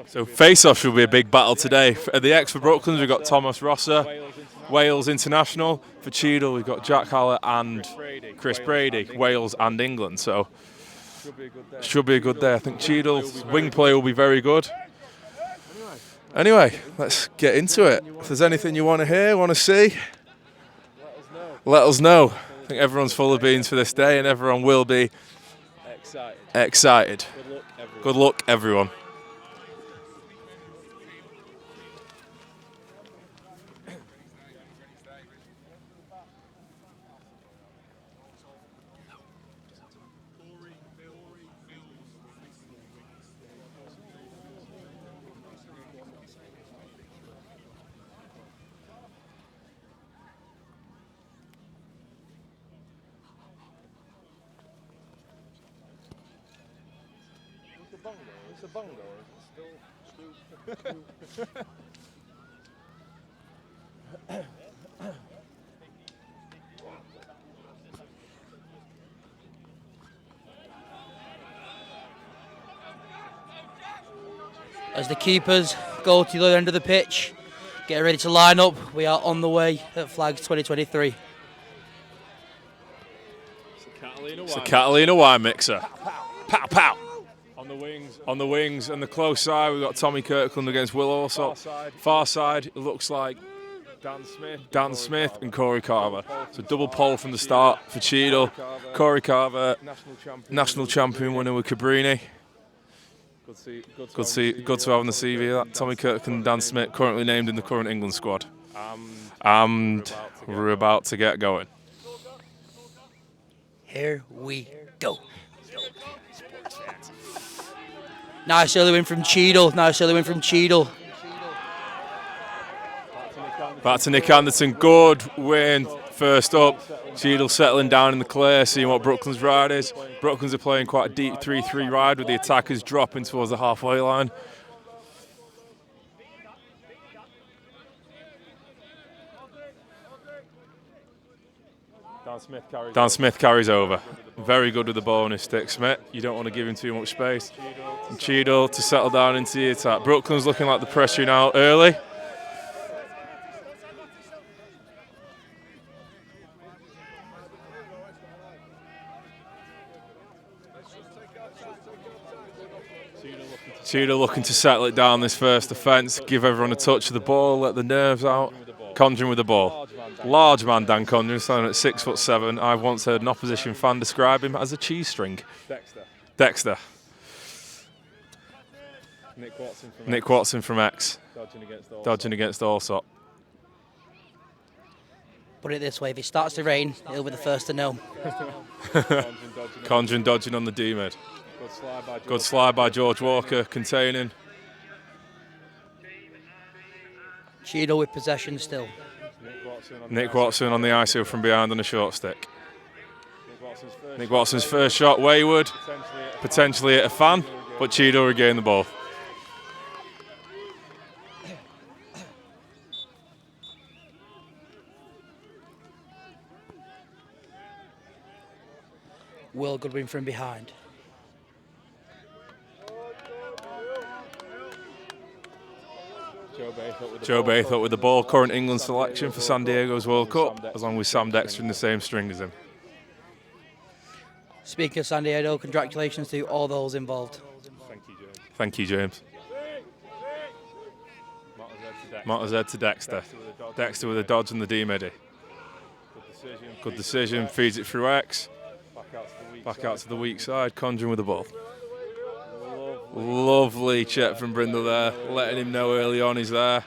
So face-off should be a big battle today. At the X for Brooklands, we've got Thomas Rosser, Wales International. For Cheadle, we've got Jack Hallett and Chris Brady, Wales and England. So should be a good day. I think Cheadle's wing play will be very good. Anyway, let's get into it. If there's anything you want to hear, want to see, let us know. I think everyone's full of beans for this day, and everyone will be excited. Good luck, everyone. It's a bongo, it's still As the keepers go to the other end of the pitch, get ready to line up. We are on the way at Flags 2023. It's a Catalina wine mixer. Pow, pow. On the wings and the close side, we've got Tommy Kirkland against Will Alsop. Far side, it looks like Dan Smith and Corey Carver. So double pole from the start for Cheadle. Corey Carver, national champion winner with Cabrini. Good to have on the CV. That Tommy Kirkland and Dan Smith currently named in the current England squad. And we're about to get going. Here we go. Nice early win from Cheadle. Back to Nick Anderson. Good win first up. Cheadle settling down in the clear, seeing what Brooklands' ride is. Brooklands are playing quite a deep 3-3 ride with the attackers dropping towards the halfway line. Dan Smith carries over. Very good with the ball on his stick, Smith. You don't want to give him too much space. And Cheadle to settle down into the attack. Brooklands looking like the pressure now early. Cheadle looking to settle it down this first offence, give everyone a touch of the ball, let the nerves out. Conjuring with the ball. Large man Dan Conjuring, standing at 6'7". I've once heard an opposition fan describe him as a cheese string. Dexter. Nick Watson from X. Dodging against Alsop. Put it this way, if it starts to rain, he'll be the first to know. Conjuring dodging on the D-mid. Good slide by George Walker, containing. Cheadle with possession still. Nick Watson on the ISO from behind on a short stick. Nick Watson's first shot wayward, potentially at a fan, but Cheadle regained the ball. Will Goodwin from behind. Joe Baythorpe with the ball, current England selection for San Diego's World Cup, along with Sam Dexter in the same string as him. Speaking of San Diego, congratulations to all those involved. Thank you, James. Montezed to Dexter. Dexter with a dodge on the D-midi. Good decision, feeds it through X. Back out to the weak side, Conjuring with the ball. Lovely check from Brindle there, letting him know early on he's there.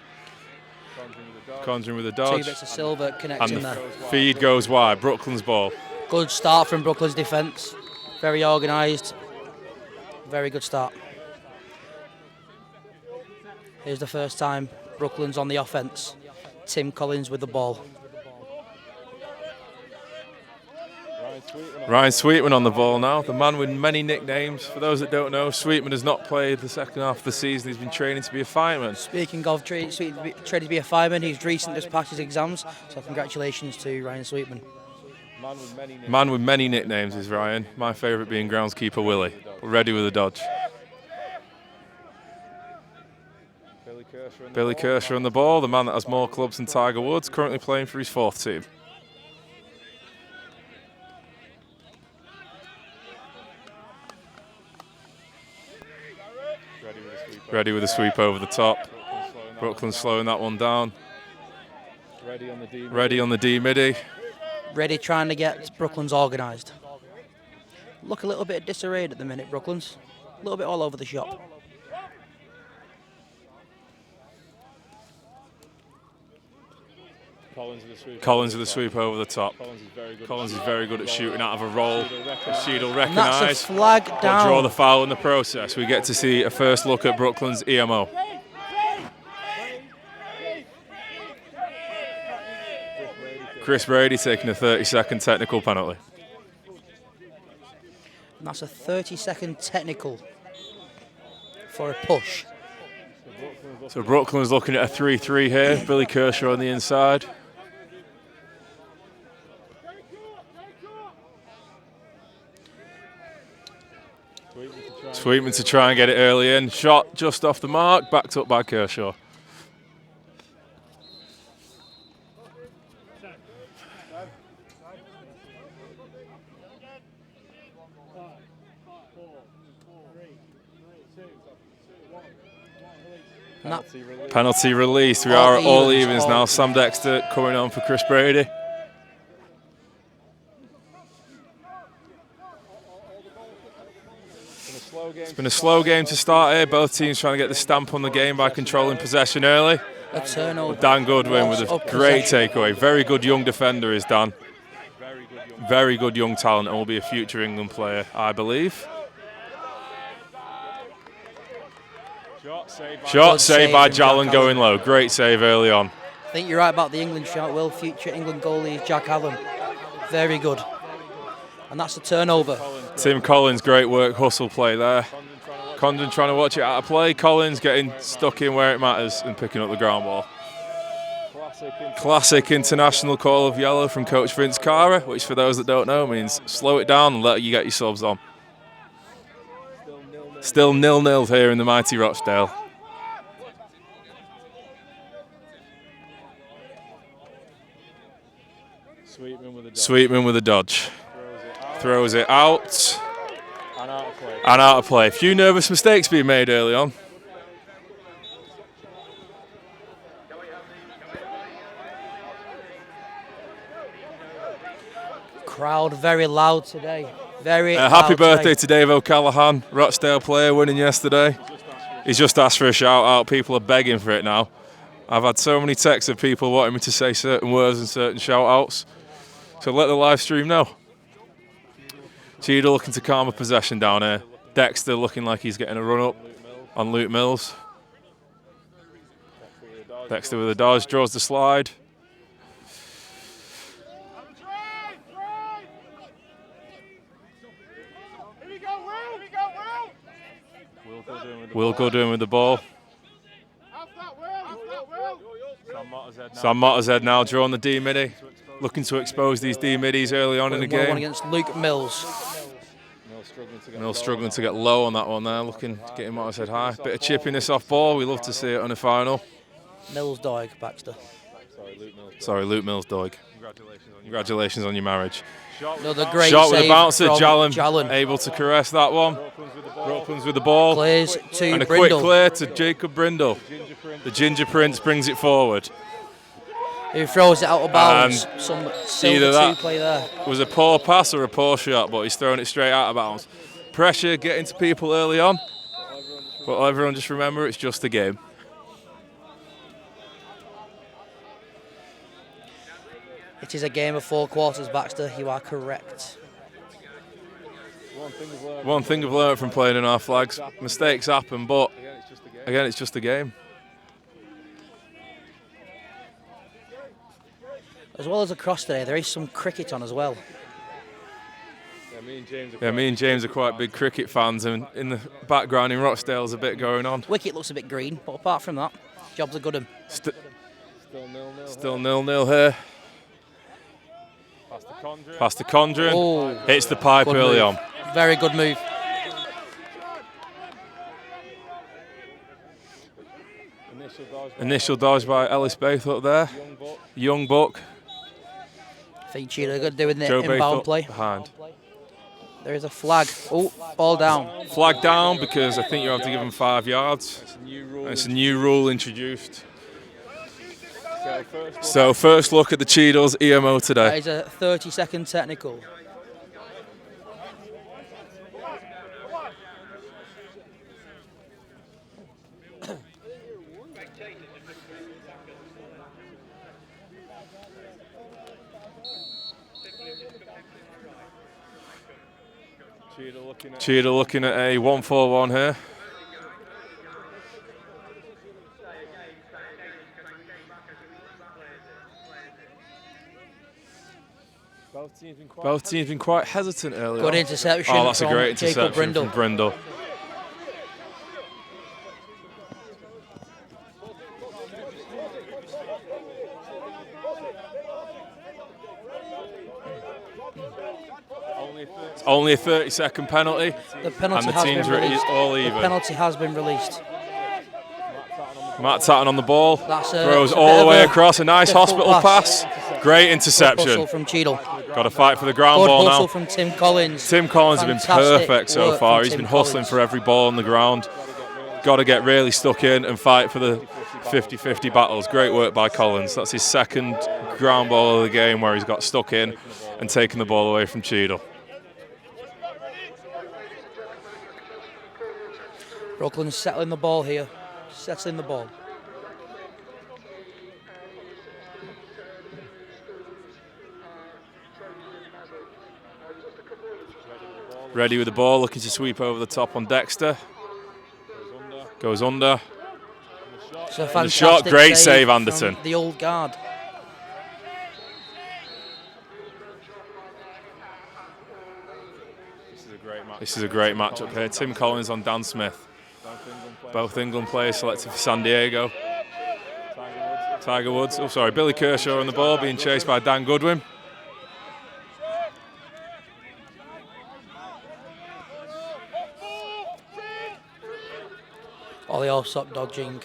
Conjuring with a dodge. 2 bits of silver connection and the there. Feed goes wide, Brooklands ball. Good start from Brooklands defence. Very organised. Very good start. Here's the first time Brooklands on the offence. Tim Collins with the ball. Ryan Sweetman on the ball now, the man with many nicknames. For those that don't know, Sweetman has not played the second half of the season. He's been training to be a fireman. Speaking of training to be a fireman, he's recently just passed his exams, so congratulations to Ryan Sweetman. Man with many nicknames is Ryan. My favourite being groundskeeper Willie, ready with a dodge. Billy Kershaw on the ball, the man that has more clubs than Tiger Woods, currently playing for his 4th team. Ready with a sweep over the top. Brooklands slowing that one down. Ready on the D midi. Ready trying to get Brooklands organised. Look a little bit disarrayed at the minute, Brooklands. A little bit all over the shop. Collins with a sweep over the top. Collins is very good at shooting out of a roll. CHEADLE recognise. That's a flag down. Draw the foul in the process. We get to see a first look at Brooklands' EMO. Chris Brady taking a 30-second technical penalty. And that's a 30-second technical for a push. So Brooklands looking at a 3-3 here. Billy Kershaw on the inside. Sweetman to try and get it early in. Shot just off the mark, backed up by Kershaw. Penalty released. We are at all evens now. Sam Dexter coming on for Chris Brady. It's been a slow game to start here. Both teams trying to get the stamp on the game by controlling possession early. A turnover. Dan Goodwin with a great takeaway. Very good young defender is Dan. Very good young talent and will be a future England player, I believe. Shot saved by Jalen going low. Great save early on. I think you're right about the England shot, Will. Future England goalie Jack Allen. Very good. And that's a turnover. Tim Collins, great work, hustle play there. Condon trying to watch it out of play. Collins getting stuck in where it matters and picking up the ground ball. Classic international call of yellow from Coach Vince Cara, which for those that don't know means slow it down and let you get your subs on. Still 0-0 here in the mighty Rochdale. Sweetman with a dodge. Throws it out. And out of play. A few nervous mistakes being made early on. Crowd very loud today. Very happy birthday today. to Dave O'Callaghan, Rochdale player, winning yesterday. He's just asked for a shout out. People are begging for it now. I've had so many texts of people wanting me to say certain words and certain shout outs. So let the live stream know. CHEADLE looking to calm a possession down here. Dexter looking like he's getting a run up on Luke Mills. Dexter with a dodge, draws the slide. Will Goodwin with the ball. Sam Mottershead now drawing the D midi. Looking to expose these D middies early on in the game. One against Luke Mills. Mills struggling to get low on that one there, looking, getting Mottershead high. Bit of chippiness off ball, we love to see it on a final. Mills Doig, Baxter. Sorry, Luke Mills Doig. Congratulations on your marriage. Another great shot with a save bouncer, from Jalen able to caress that one. Brooklands with the ball. Clears to and a Brindle. Quick clear to Jacob Brindle. The Ginger Prince brings it forward. Who throws it out of bounds. Some silver that play there. Was a poor pass or a poor shot, but he's throwing it straight out of bounds. Pressure getting to people early on, but everyone just remember it's just a game. It is a game of 4 quarters, Baxter. You are correct. One thing I've learned from playing in our flags, mistakes happen, but again, it's just a game. As well as across today, there is some cricket on as well. Yeah, me and James are quite big cricket fans, and in the background in Rochdale's a bit going on. Wicket looks a bit green, but apart from that, job's a good one. Still 0-0 here. Past the Conjuring. Oh, hits the pipe early on. Very good move. Initial dodge by Ellis Baythorpe there. Young Buck. I think Cheadle are good doing the Joe inbound Baythorpe play. behind. There is a flag. Oh, ball down. Flag down because I think you have to give him 5 yards. And it's a new rule introduced. So first look at the Cheadle's EMO today. That is a 30-second technical. Cheadle looking at a 1-4-1 here. Both teams been quite hesitant earlier. Good interception. Oh, that's a from great interception Brindle. from Brindle. Only a 30-second penalty. The penalty and the has teams been released. all even. The penalty has been released. Matt Tatton on the ball. Throws a all bit the of way a across. A nice difficult hospital pass. Great Good interception. hustle from Cheadle. Got to fight for the ground Good ball hustle now. from Tim Collins. Tim Collins has been Fantastic perfect so work far. from He's Tim been hustling Collins. for every ball on the ground. Got to get really stuck in and fight for the 50-50 battles. Great work by Collins. That's his second ground ball of the game where he's got stuck in and taken the ball away from Cheadle. Brooklands settling the ball here. Settling the ball. Ready with the ball, looking to sweep over the top on Dexter. Goes under. It's a And the fantastic shot, great save, from Anderton. the old guard. This is a great matchup here. Tim Collins on Dan Smith. Both England players selected for San Diego. Tiger Woods. Oh, sorry, Billy Kershaw on the ball, being chased by Dan Goodwin. Ollie Allsop dodging.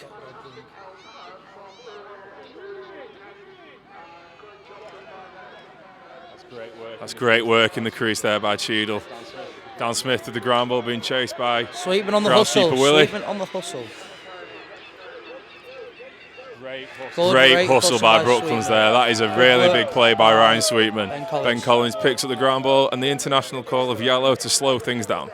That's great work in the crease there by Cheadle. Dan Smith with the ground ball being chased by Sweetman on the hustle. Willie. Sweetman on the hustle. Great hustle by Brooklands there. That is a really big play by Ryan Sweetman. Ben Collins picks up the ground ball and the international call of yellow to slow things down.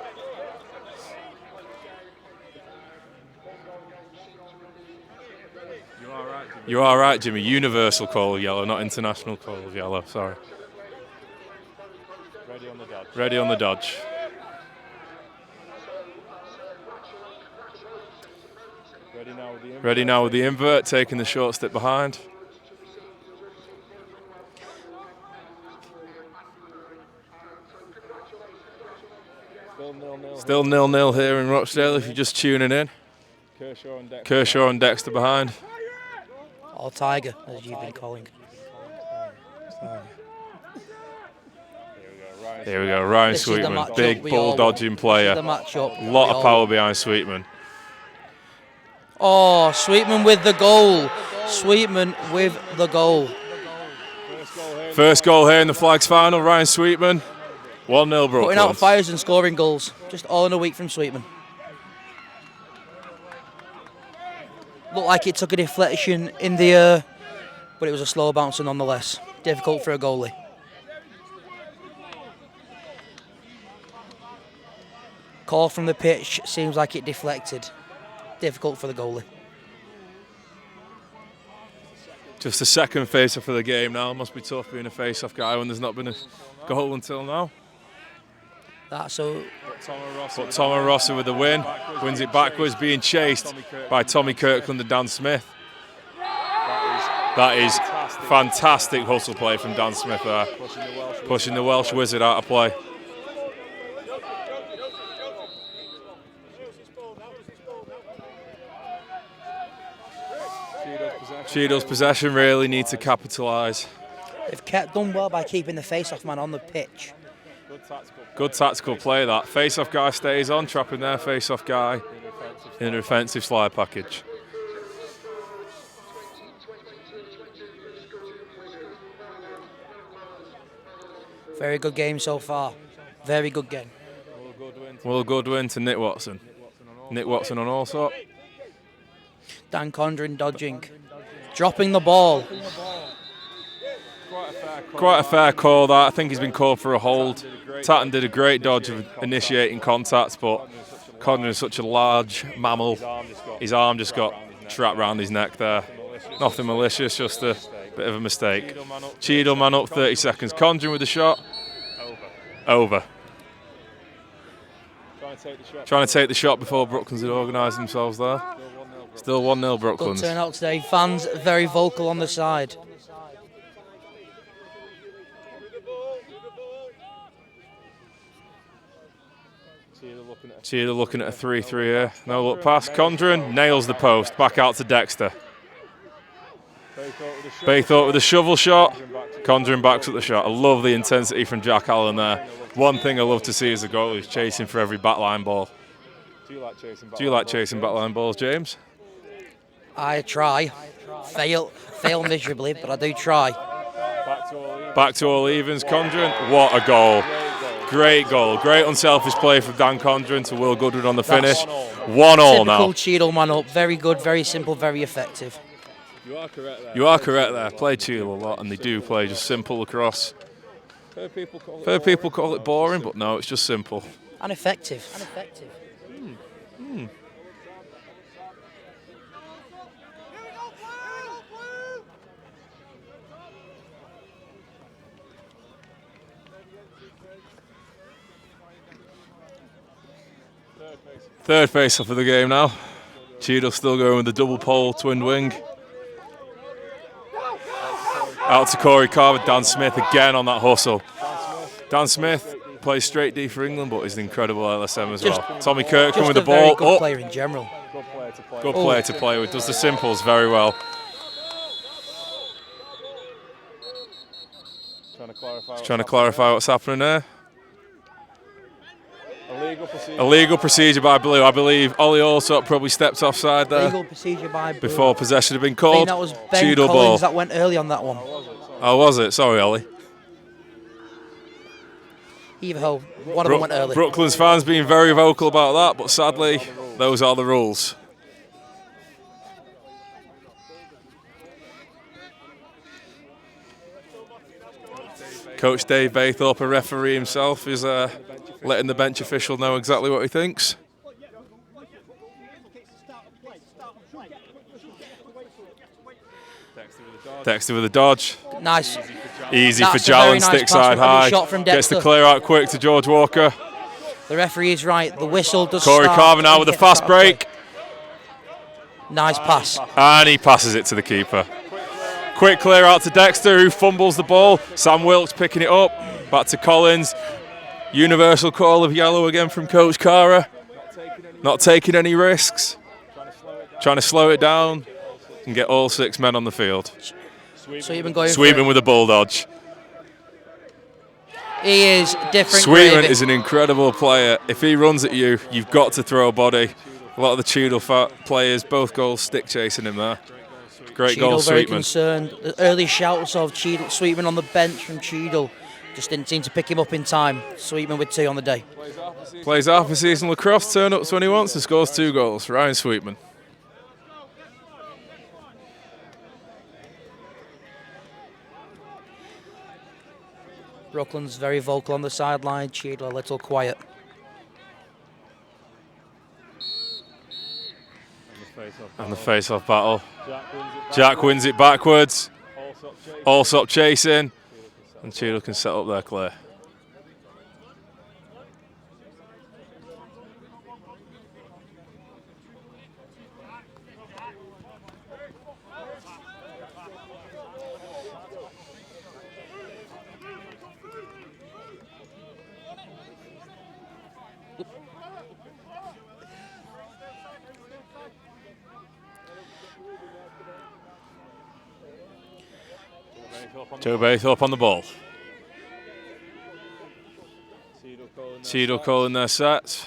You are right, Jimmy. Universal call of yellow, not international call of yellow. Sorry. Ready on the dodge. Ready now with the invert, taking the short step behind. Still 0-0 here in Rochdale if you're just tuning in. Kershaw and Dexter behind. Or Tiger, as you've been calling. Here we go, Ryan Sweetman, big ball dodging player. The matchup. A lot of power behind Sweetman. Oh, Sweetman with the goal. Sweetman with the goal. First goal here in the Flags final, Ryan Sweetman. 1-0 Brooklands. Putting out fires and scoring goals. Just all in a week from Sweetman. Looked like it took a deflection in the air, but it was a slow bouncer nonetheless. Difficult for a goalie. Call from the pitch, seems like it deflected. Difficult for the goalie. Just the second face-off of the game now. Must be tough being a face-off guy when there's not been a goal until now. That's so. But Tom Rossi with the win. Wins it backwards, being chased by Tommy Kirkland and Dan Smith. That is fantastic hustle play from Dan Smith there. Pushing the Welsh Wizard out of play. Cheadle's possession really need to capitalise. They've done well by keeping the face-off man on the pitch. Good tactical play that. Face-off guy stays on, trapping their face-off guy in a defensive slide package. Very good game so far. Very good game. Will Goodwin to Nick Watson. Nick Watson on Allsop. Dan Condren dodging. Dropping the ball. Quite a fair call that. I think he's been called for a hold. Tatton did a great dodge of initiating contact, but Condren is such a large mammal. His arm just got trapped around his neck there. Nothing malicious, just a bit of a mistake. Cheadle man up, 30 seconds. Condren with the shot. Over. Trying to take the shot before Brooklands had organised themselves there. Still 1-0 Brooklands. Good turnout today. Fans very vocal on the side. Cheadle looking at a 3-3 here. No look pass. Condren nails the post. Back out to Dexter. Baythorpe with a shovel shot. Condren backs up the shot. I love the intensity from Jack Allen there. One thing I love to see is a goalie who's chasing for every backline ball. Do you like chasing backline balls, James? I try. Fail miserably, but I do try. Back to all evens. Condren, what a goal. Great goal. Great unselfish play from Dan Condren to Will Goodwin on the finish. 1-1 now. Typical Cheadle man up. Very good, very simple, very effective. You are correct there. Play Cheadle a lot, and they do play just simple across. Fair people call it boring, but no, it's just simple. And effective. Third face-off of the game now. Cheadle still going with the double pole, twin wing. Out to Corey Carver, Dan Smith again on that hustle. Dan Smith plays straight D for England, but he's an incredible LSM as well. Tommy Kirkland with the ball. Good player in general. Good player to play with, does the simples very well. Trying to clarify what's happening there. Illegal procedure by Blue. I believe Ollie Allsop probably stepped offside there. Illegal procedure by Blue. Before possession had been called. That was Ben Cheadle Collins ball. that went early on that one. Oh, was it? Sorry, Ollie. Either ho, one of them went early. Brooklands fans being very vocal about that, but sadly, those are the rules. Coach Dave Baythorpe, a referee himself, is letting the bench official know exactly what he thinks. Dexter with a dodge. Nice. Easy for Jalen, nice stick side high. Shot from Gets the Dexter. clear out quick to George Walker. The referee is right. The whistle does Corey start. Carver now with a fast break. Nice pass. And he passes it to the keeper. Quick clear out to Dexter, who fumbles the ball. Sam Wilkes picking it up. Back to Collins. Universal call of yellow again from Coach Cara. Not taking any risks. Trying to slow it down and get all 6 men on the field. Sweetman with a bull dodge. He is different. Sweetman is an incredible player. If he runs at you, you've got to throw a body. A lot of the Cheadle players, both goals, stick chasing him there. Great goal, Cheadle very Sweetman. concerned. The early shouts of Cheadle, Sweetman on the bench from Cheadle just didn't seem to pick him up in time. Sweetman with 2 on the day. Plays half a season lacrosse, turn-ups when he wants, and scores 2 goals. Ryan Sweetman. Brooklands very vocal on the sideline. Cheadle a little quiet. And the face-off battle. Jack wins it backwards. Allsop chasing. And Cheadle can set up their clear. Joe Baythorpe on the ball. Cheadle calling their sets.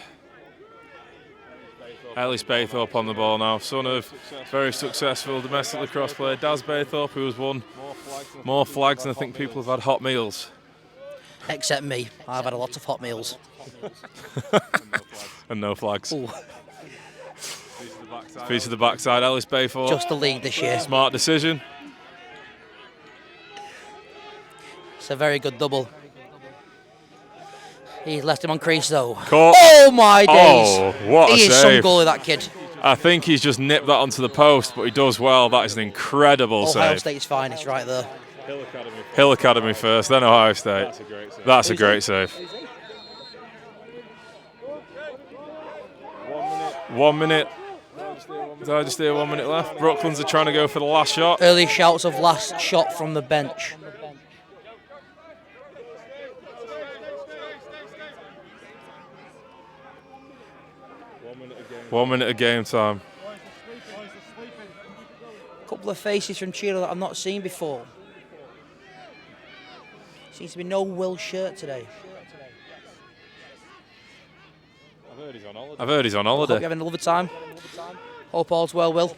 Ellis Baythorpe on the ball now, son of very successful domestic lacrosse player Daz Baythorpe, who has won more flags than I think people have had hot meals. Except me. I've had a lot of hot meals. And no flags. Ooh. Feet to the backside, Ellis Bayford. Just the league this year. Smart decision. It's a very good double. He's left him on crease though. Caught. Oh my days! Oh, what a he is save. some goalie, that kid. I think he's just nipped that onto the post, but he does well. That is an incredible Ohio save. State's finest right there. Hill Academy first, then Ohio State. That's a great save. 1 minute. Did I just hear 1 minute left? Brooklands are trying to go for the last shot. Early shouts of last shot from the bench. One minute of game time. A couple of faces from CHEADLE that I've not seen before. Seems to be no Will shirt today. I've heard he's on holiday. Hope you're having a lovely time. Hope all's well, Will.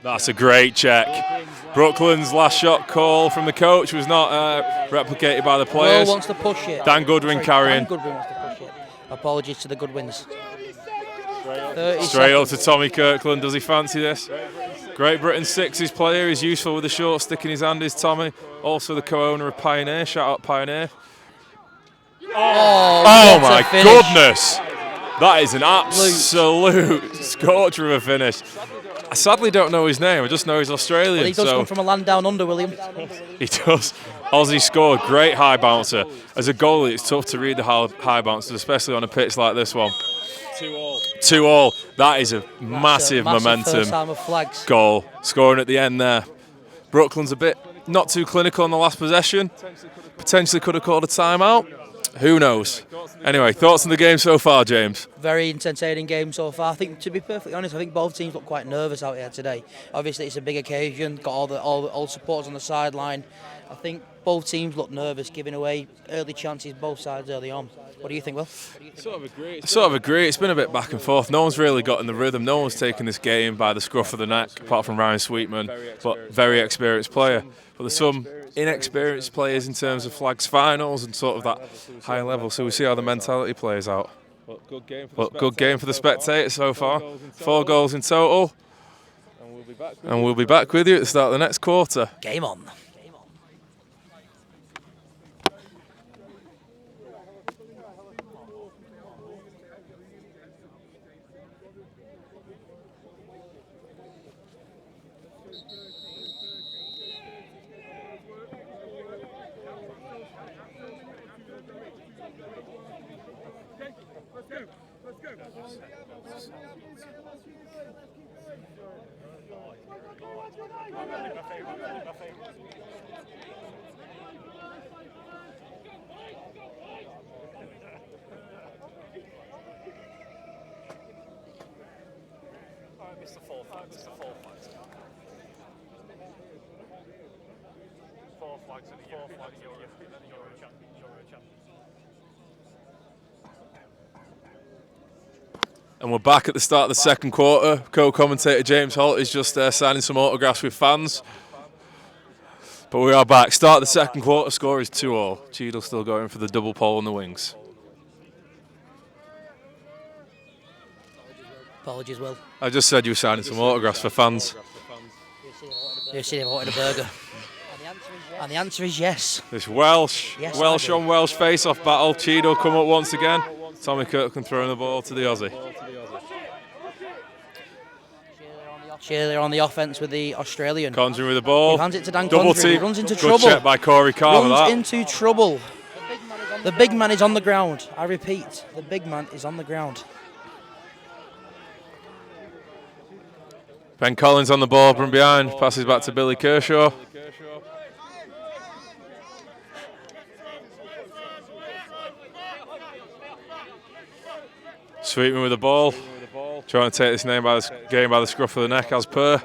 That's a great check. Brooklands' last shot call from the coach was not replicated by the players. Will wants to push it. Dan Goodwin carrying. Dan Goodwin wants to push it. Apologies to the Goodwins. Straight up to Tommy Kirkland. Does he fancy this? Great Britain Sixes player. He's useful with the short stick in his hand, is Tommy. Also the co-owner of Pioneer. Shout out Pioneer. Oh my goodness. That is an absolute scorcher of a finish. I sadly don't know his name. I just know he's Australian. Well, he does come from a land down under, William. He does. Aussie scored. Great high bouncer. As a goalie, it's tough to read the high bouncers, especially on a pitch like this one. 2-2. That is a massive momentum goal. Scoring at the end there. Brooklands a bit not too clinical on the last possession. Potentially could have called a timeout. Who knows? Anyway, thoughts on the game so far, James? Very entertaining game so far. I think, to be perfectly honest, I think both teams look quite nervous out here today. Obviously, it's a big occasion. Got all the supporters on the sideline. I think both teams look nervous, giving away early chances both sides early on. What do you think, Will? Sort of agree. It's been a bit back and forth. No one's really got in the rhythm. No one's taken this game by the scruff of the neck, apart from Ryan Sweetman, but very experienced player. But there's some inexperienced players in terms of flags finals and sort of that high level. So we see how the mentality plays out. But good game for the spectators so far. 4 goals in total. And we'll be back with you at the start of the next quarter. Game on. And we're back at the start of the second quarter. Co-commentator James Holt is just signing some autographs with fans. But we are back. Start of the second quarter. Score is 2-2. Cheadle still going for the double pole on the wings. Apologies, Will. I just said you were signing some autographs for fans. You see if I wanted a burger. And the answer is yes. This Welsh on Welsh face-off battle. Cheadle come up once again. Tommy Kirkland throwing the ball to the Aussie. CHEADLE on the offence with the Australian. Conjuring with the ball. He hands it to Dan Double Conjuring. team. He runs into Good trouble. check by Corey Carver. Runs into trouble. The big man is on the ground. I repeat, the big man is on the ground. Ben Collins on the ball from behind. Passes back to Billy Kershaw. Sweetman with the ball. Trying to take this game by the scruff of the neck as per.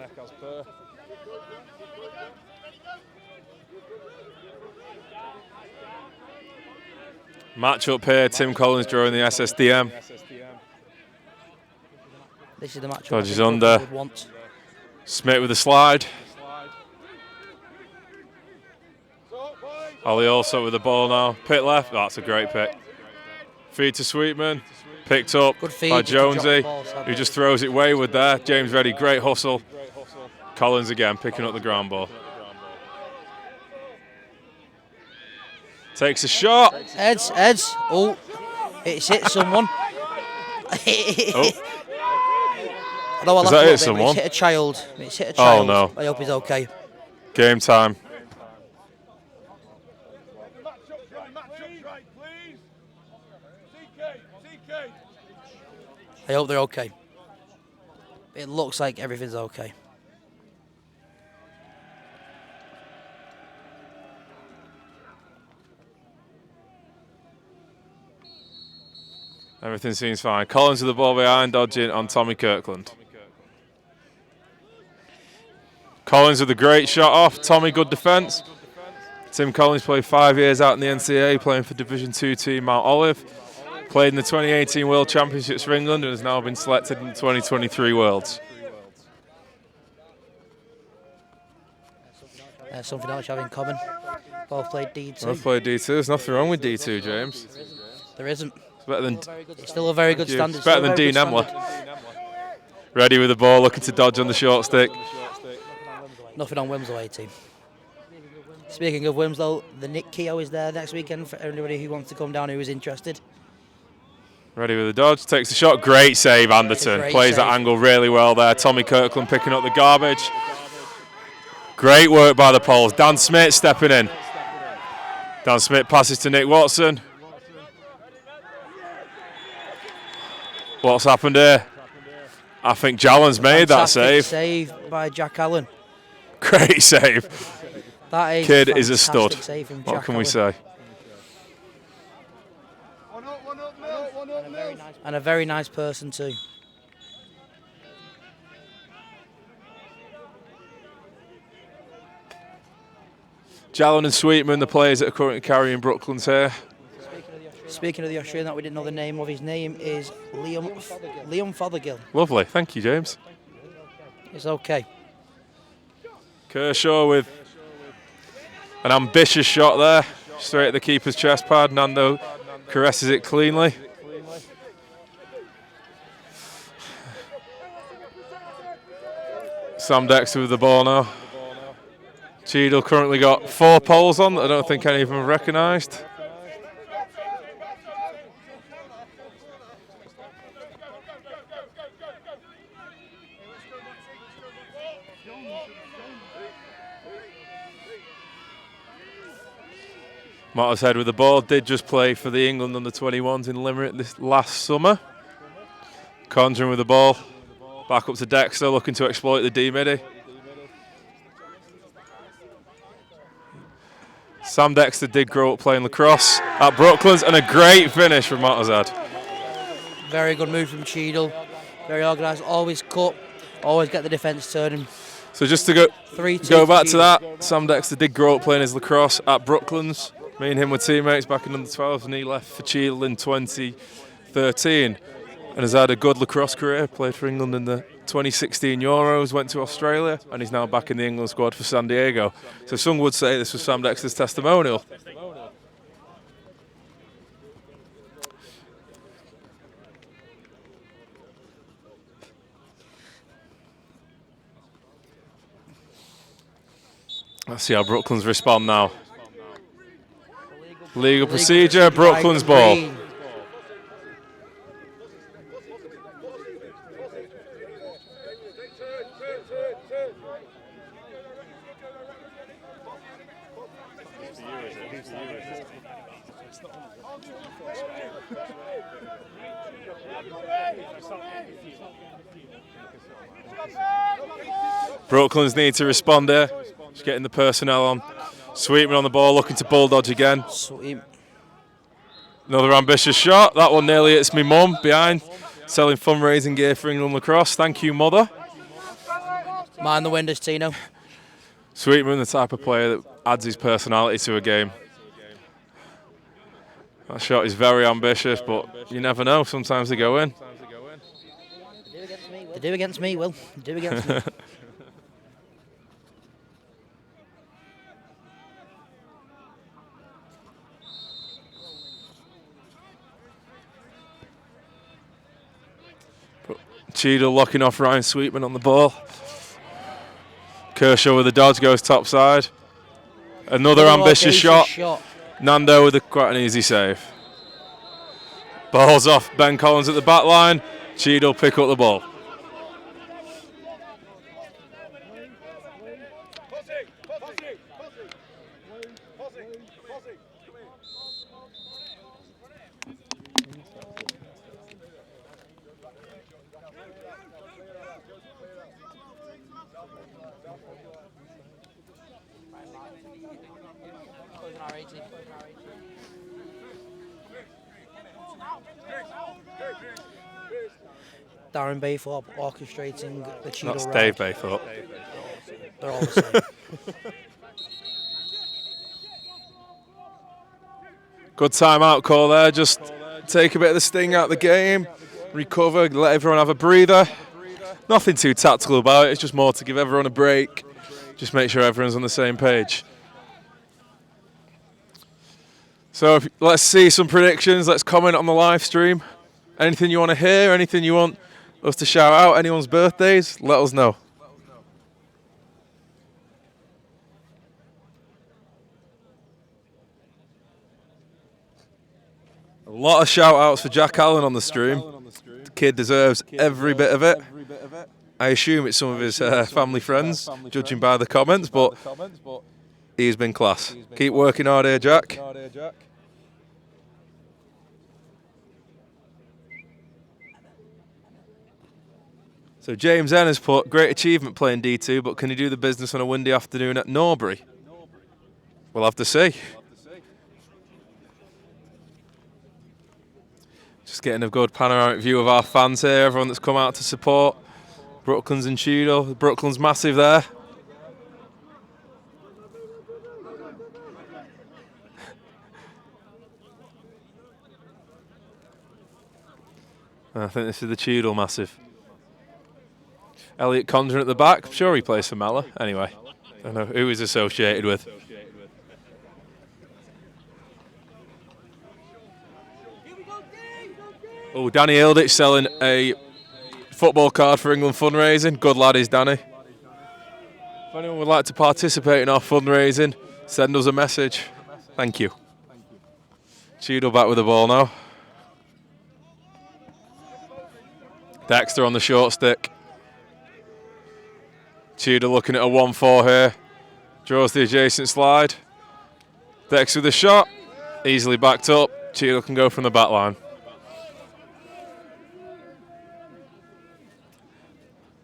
Match up here. Tim Collins drawing the SSDM. This is the match. Dodges under. Smith with the slide. Ollie also with the ball now. Pick left. That's a great pick. Feed to Sweetman. Picked up by Jonesy, who just throws it wayward there. James Reddy, great hustle. Collins again, picking up the ground ball. Takes a shot. Heads. Oh, it's hit someone. Oh. No, Has that hit someone? It's hit a child. It's hit a child. Oh, no. I hope he's okay. Game time. I hope they're okay. It looks like everything's okay. Everything seems fine. Collins with the ball behind, dodging on Tommy Kirkland. Collins with a great shot off. Tommy, good defence. Tim Collins played 5 years out in the NCAA, playing for Division II team Mount Olive. Played in the 2018 World Championships for England and has now been selected in the 2023 Worlds. Something else you have in common. Both played D2. Both played D2. There's nothing wrong with D2, James. There isn't. It's better than. It's still a very good standard. It's better than D Nemla. Ready with the ball, looking to dodge on the short stick. Nothing on Wimslow team. Speaking of Wimslow, the Nick Keogh is there next weekend for anybody who wants to come down who is interested. Ready with the dodge, takes the shot. Great save, Anderton. Plays that angle really well there. Tommy Kirkland picking up the garbage. Great work by the Poles. Dan Smith stepping in. Dan Smith passes to Nick Watson. What's happened here? I think Jallen's made that save. Save by Jack Allen. Great save. That is Kid is a stud. What can we say? And a very nice person too. Jallen and Sweetman, the players that are currently carrying Brooklands here. Speaking of the Australian that we didn't know the name of, his name is Liam Fothergill. Lovely, thank you, James. It's okay. Kershaw with an ambitious shot there, straight at the keeper's chest pad. Nando caresses it cleanly. Sam Dexter with the ball now. Cheadle currently got 4 poles on. I don't think any of them are recognised. Mottershead with the ball. Did just play for the England under-21s in Limerick this last summer. Conjuring with the ball. Back up to Dexter, looking to exploit the D-midi. Sam Dexter did grow up playing lacrosse at Brooklands, and a great finish from Mottershead. Very good move from Cheadle. Very organised, always cut, always get the defence turning. So just to go back to that, Sam Dexter did grow up playing his lacrosse at Brooklands. Me and him were teammates back in under-12s, and he left for Cheadle in 2013. And has had a good lacrosse career, played for England in the 2016 Euros, went to Australia, and he's now back in the England squad for San Diego. So some would say this was Sam Dexter's testimonial. Let's see how Brooklands respond now. Legal procedure, Brooklands ball. Brooklands need to respond here. Just getting the personnel on. Sweetman on the ball, looking to bull dodge again. Another ambitious shot. That one nearly hits me mum behind, selling fundraising gear for England lacrosse. Thank you, mother. Mind the windows, Tino. Sweetman, the type of player that adds his personality to a game. That shot is very ambitious, but you never know. Sometimes they go in. They do against me, Will. They do against me. Cheadle locking off Ryan Sweetman on the ball. Kershaw with the dodge, goes top side. Another ambitious shot. Nando with quite an easy save. Ball's off Ben Collins at the back line. Cheadle pick up the ball. Darren Baythorpe orchestrating the Cheadle That's ride. Dave Baythorpe. They're all the same. Good timeout call there. Just take a bit of the sting out of the game, recover, let everyone have a breather. Nothing too tactical about it. It's just more to give everyone a break. Just make sure everyone's on the same page. So let's see some predictions. Let's comment on the live stream. Anything you want to hear, anything you want us to shout out, anyone's birthdays, let us know. A lot of shout outs for Jack Allen on the stream. The kid deserves every bit of it. I assume it's some of his family friends, judging by the comments, but he's been class. Keep working hard here, Jack. So James N has put, great achievement playing D2, but can you do the business on a windy afternoon at Norbury? We'll have to see. Just getting a good panoramic view of our fans here, everyone that's come out to support. Brooklands and Cheadle. Brooklands massive there. I think this is the Cheadle massive. Elliot Condren at the back. I'm sure he plays for Mella. Anyway, I don't know who he's associated with. Oh, Danny Ildich selling a football card for England fundraising. Good lad is Danny. If anyone would like to participate in our fundraising, send us a message. Thank you. Cheadle back with the ball now. Dexter on the short stick. Cheadle looking at a 1-4 here. Draws the adjacent slide. Dexter with the shot. Easily backed up. Cheadle can go from the back line.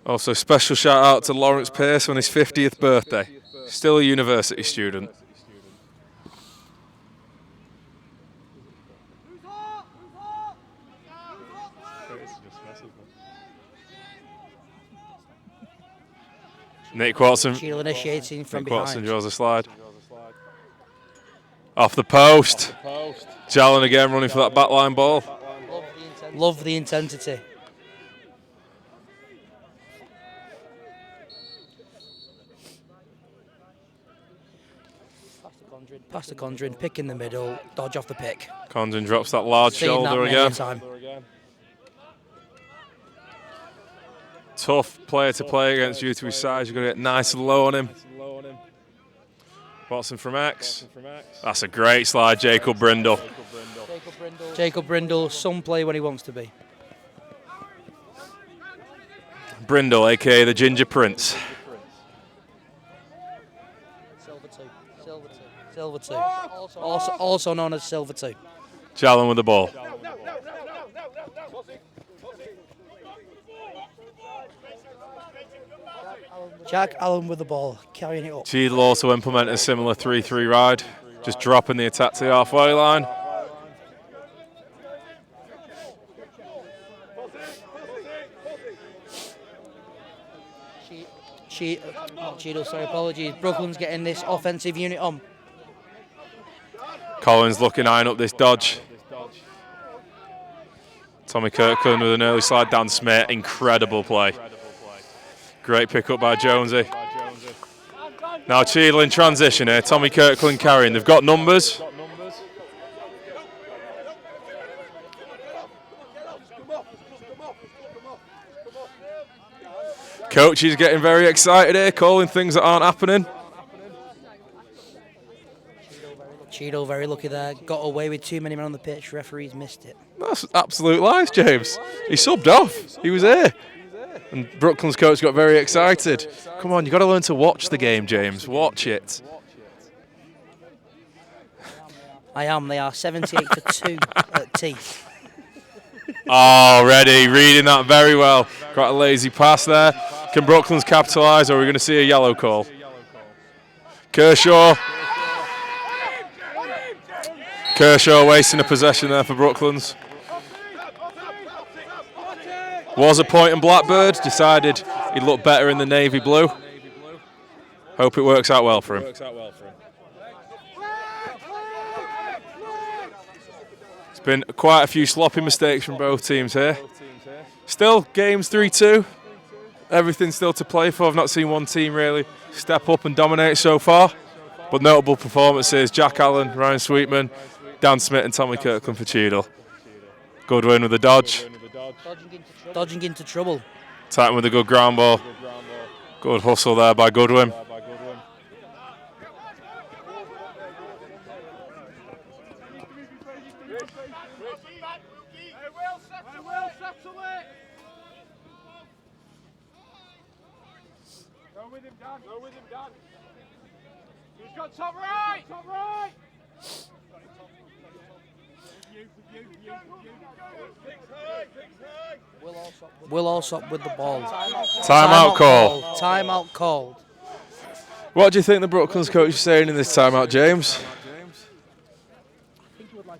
Also, special shout out to Lawrence Pearce on his 50th birthday. Still a university student. Nick Watson. Cheadle initiating from Nick behind. Watson draws a slide. Off the post. Jalen again running for that backline ball. Love the intensity. Pass to Condren, pick in the middle, dodge off the pick. Condren drops that large shoulder again. Tough player to play against due to his size. You've got to get nice and low on him. Watson from X. That's a great slide, Jacob Brindle. Jacob Brindle, some play when he wants to be. Brindle, aka the Ginger Prince. Silver 2. Also known as Silver 2. Jalen with the ball. Jack Allen with the ball, carrying it up. Cheadle also implemented a similar 3-3 ride, just dropping the attack to the halfway line. Cheadle, sorry, apologies. Brooklands getting this offensive unit on. Collins looking eyeing up this dodge. Tommy Kirkland with an early slide down Smith. Incredible play. Great pick up by Jonesy. Now Cheadle in transition here. Tommy Kirkland carrying. They've got numbers. Coach is getting very excited here, calling things that aren't happening. Cheadle very lucky there. Got away with too many men on the pitch. Referees missed it. That's absolute lies, James. He subbed off. He was here. And Brooklands coach got very excited. Come on, you've got to learn to watch the game, James. Watch it. I am. They are 78-2 at Teeth. Already reading that very well. Quite a lazy pass there. Can Brooklands capitalise, or are we going to see a yellow call? Kershaw wasting a possession there for Brooklands. Was a point in Blackbird. Decided he'd look better in the navy blue. Hope it works out well for him. It's been quite a few sloppy mistakes from both teams here. Still, games 3-2. Everything's still to play for. I've not seen one team really step up and dominate so far. But notable performances, Jack Allen, Ryan Sweetman, Dan Smith and Tommy Kirkland for Cheadle. Goodwin with a dodge. Dodging into trouble. Tighton with a good ground ball. Good hustle there by Goodwin. Top right! Top right! Will Alsop with the ball. Timeout call. Timeout called. What do you think the Brooklands coach is saying in this timeout, James?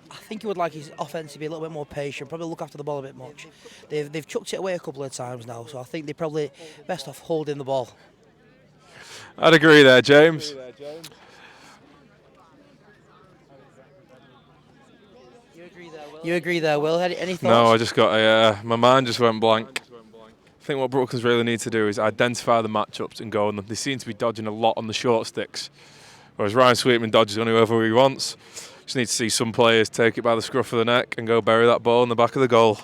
I think he would like his offense to be a little bit more patient, probably look after the ball a bit much. They've chucked it away a couple of times now, so I think they're probably best off holding the ball. I'd agree there, James. You agree there, Will? Any thoughts? No, I just got my mind just went blank. I think what Brooklands really need to do is identify the matchups and go on them. They seem to be dodging a lot on the short sticks, whereas Ryan Sweetman dodges on whoever he wants. Just need to see some players take it by the scruff of the neck and go bury that ball in the back of the goal.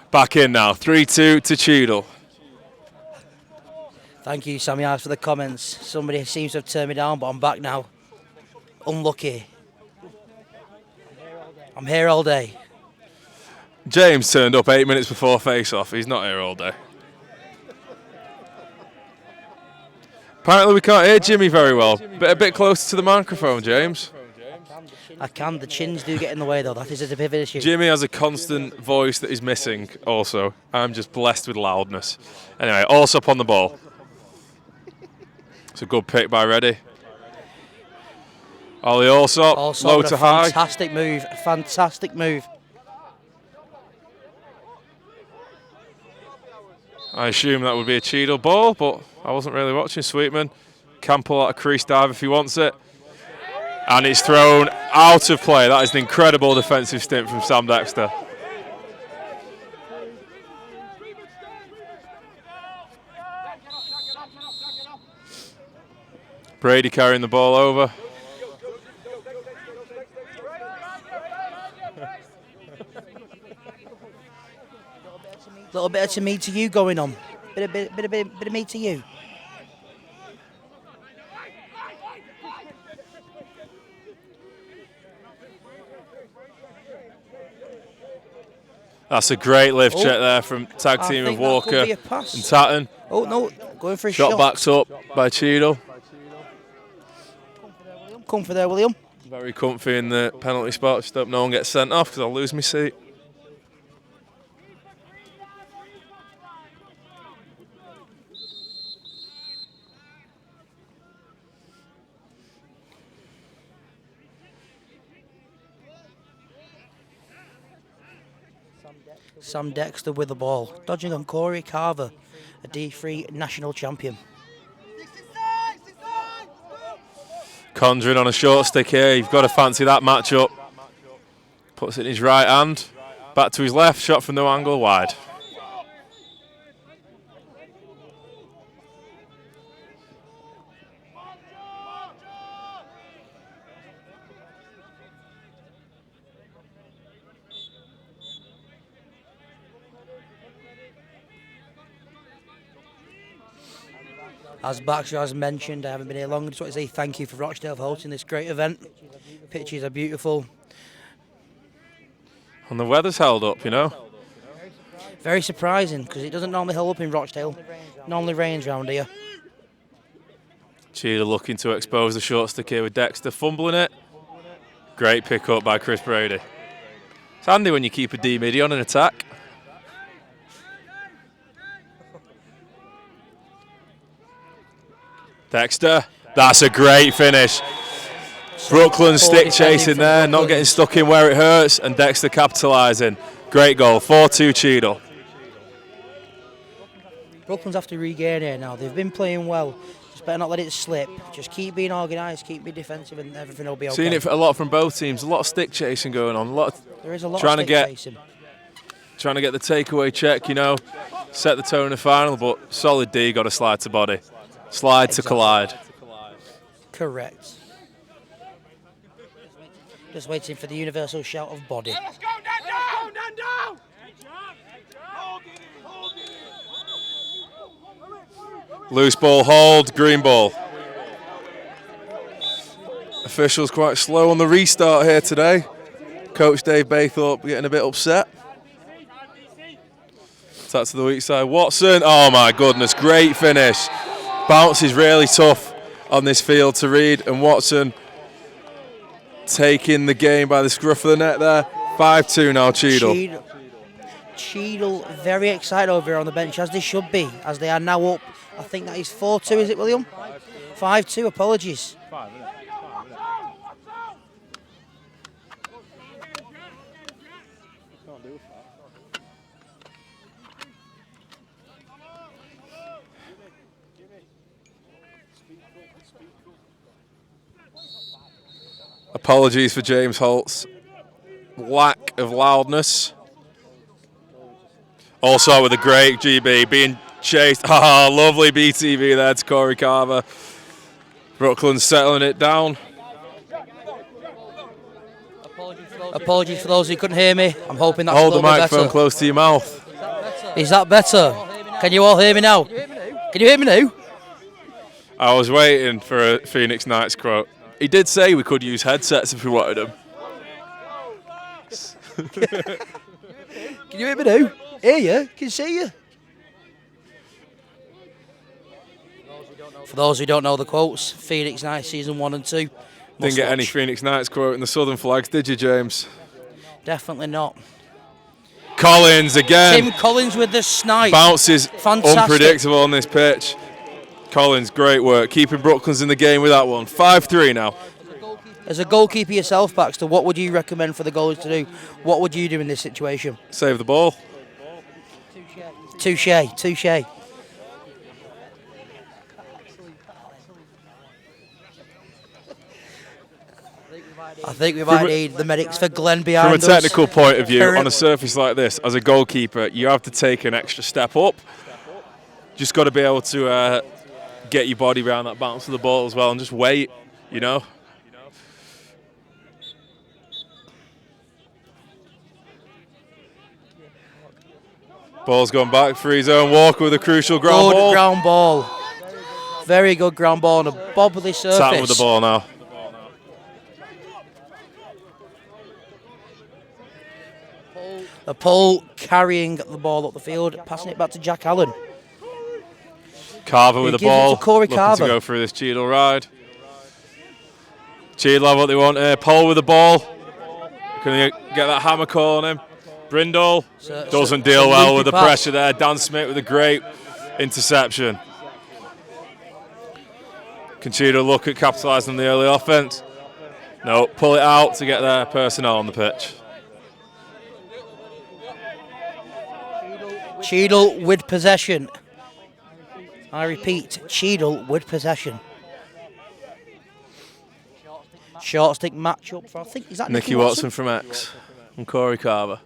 Back in now, 3-2 to Cheadle. Thank you, Sammy Ives, for the comments. Somebody seems to have turned me down, but I'm back now. Unlucky. I'm here all day. James turned up 8 minutes before face-off. He's not here all day. Apparently we can't hear Jimmy very well. A bit closer to the microphone, James. I can. The chins do get in the way, though. That is a bit of an issue. Jimmy has a constant voice that is missing also. I'm just blessed with loudness. Anyway, Alsop on the ball. It's a good pick by Reddy. Ollie Alsop, low to high. Fantastic move. Fantastic move. I assume that would be a Cheadle ball, but I wasn't really watching. Sweetman can pull out a crease dive if he wants it. And it's thrown out of play. That is an incredible defensive stint from Sam Dexter. Brady carrying the ball over. Little bit of me to you going on. Bit of me to you. That's a great lift check there from tag team of Walker and Tatton. Oh no, going for a shot. Shot Backed up by Cheadle. Comfy there, William. Very comfy in the penalty spot. Just hope no one gets sent off because I'll lose my seat. Sam Dexter with the ball. Dodging on Corey Carver, a D3 national champion. Conjuring on a short stick here. You've got to fancy that matchup. Puts it in his right hand. Back to his left. Shot from no angle. Wide. As Baxter has mentioned, I haven't been here long. I just want to say thank you for Rochdale for hosting this great event. Pitches are beautiful. And the weather's held up, you know. Very surprising, because it doesn't normally hold up in Rochdale. Normally rains round here. Cheadle looking to expose the short stick here with Dexter fumbling it. Great pick up by Chris Brady. It's handy when you keep a D midi on an attack. Dexter, that's a great finish. Brooklands stick chasing there, not getting stuck in where it hurts, and Dexter capitalising. Great goal, 4-2 Cheadle. Brooklands have to regain here now. They've been playing well. Just better not let it slip. Just keep being organised, keep being defensive, and everything will be okay. Seen it a lot from both teams. A lot of stick chasing going on. There is a lot of stick chasing. Trying to get the takeaway check, you know, set the tone in the final, but solid D, got to slide to body. Slide to collide. Correct. Just waiting for the universal shout of body. Hey, let's go, Nando! Nando! Loose ball, hold, green ball. Officials quite slow on the restart here today. Coach Dave Baythorpe getting a bit upset. Attack to the weak side. Watson, oh my goodness, great finish. Bounce is really tough on this field to read, and Watson taking the game by the scruff of the neck there. 5-2 now, Cheadle. Cheadle very excited over here on the bench, as they should be, as they are now up. I think that is 4-2, is it, William? 5-2, apologies. Apologies for James Holt's lack of loudness. Also with a great GB being chased. Ah, lovely BTV there to Corey Carver. Brooklands settling it down. Apologies for those who couldn't hear me. I'm hoping that's Hold a the little bit microphone better. close to your mouth. Is that better? Can you all hear me now? Can you hear me now? I was waiting for a Phoenix Knights quote. He did say we could use headsets if we wanted them. Can you hear me now? Hear you? Can see you. For those who don't know the quotes, Phoenix Knights season 1 and 2. Didn't get any Phoenix Knights quote in the Southern Flags, did you, James? Definitely not. Collins again. Tim Collins with the snipe. Bounces Fantastic. Unpredictable on this pitch. Collins, great work. Keeping Brooklands in the game with that one. 5-3 now. As a goalkeeper yourself, Baxter, what would you recommend for the goalies to do? What would you do in this situation? Save the ball. Touche. I think we might need the medics for Glenn behind us. From a technical point of view, on a surface like this, as a goalkeeper, you have to take an extra step up. Just got to be able to get your body around that bounce of the ball as well and just wait, you know. Ball's gone back for his own. Walker with a crucial ground ball. Good ground ball. Very good ground ball on a bobbly surface. Tatton with the ball now. The pole carrying the ball up the field, passing it back to Jack Allen. Carver with the gives it ball. to Corey Looking Carver. to go through this Cheadle ride. Cheadle have what they want here. Pole with the ball. Can they get that hammer call on him? Brindle doesn't deal well with the pressure there. Dan Smith with a great interception. Can Cheadle look at capitalising on the early offence? No, pull it out to get their personnel on the pitch. Cheadle with possession. I repeat, Cheadle with possession. Short stick match up for, I think, is that Nicky Watson from X and Corey Carver.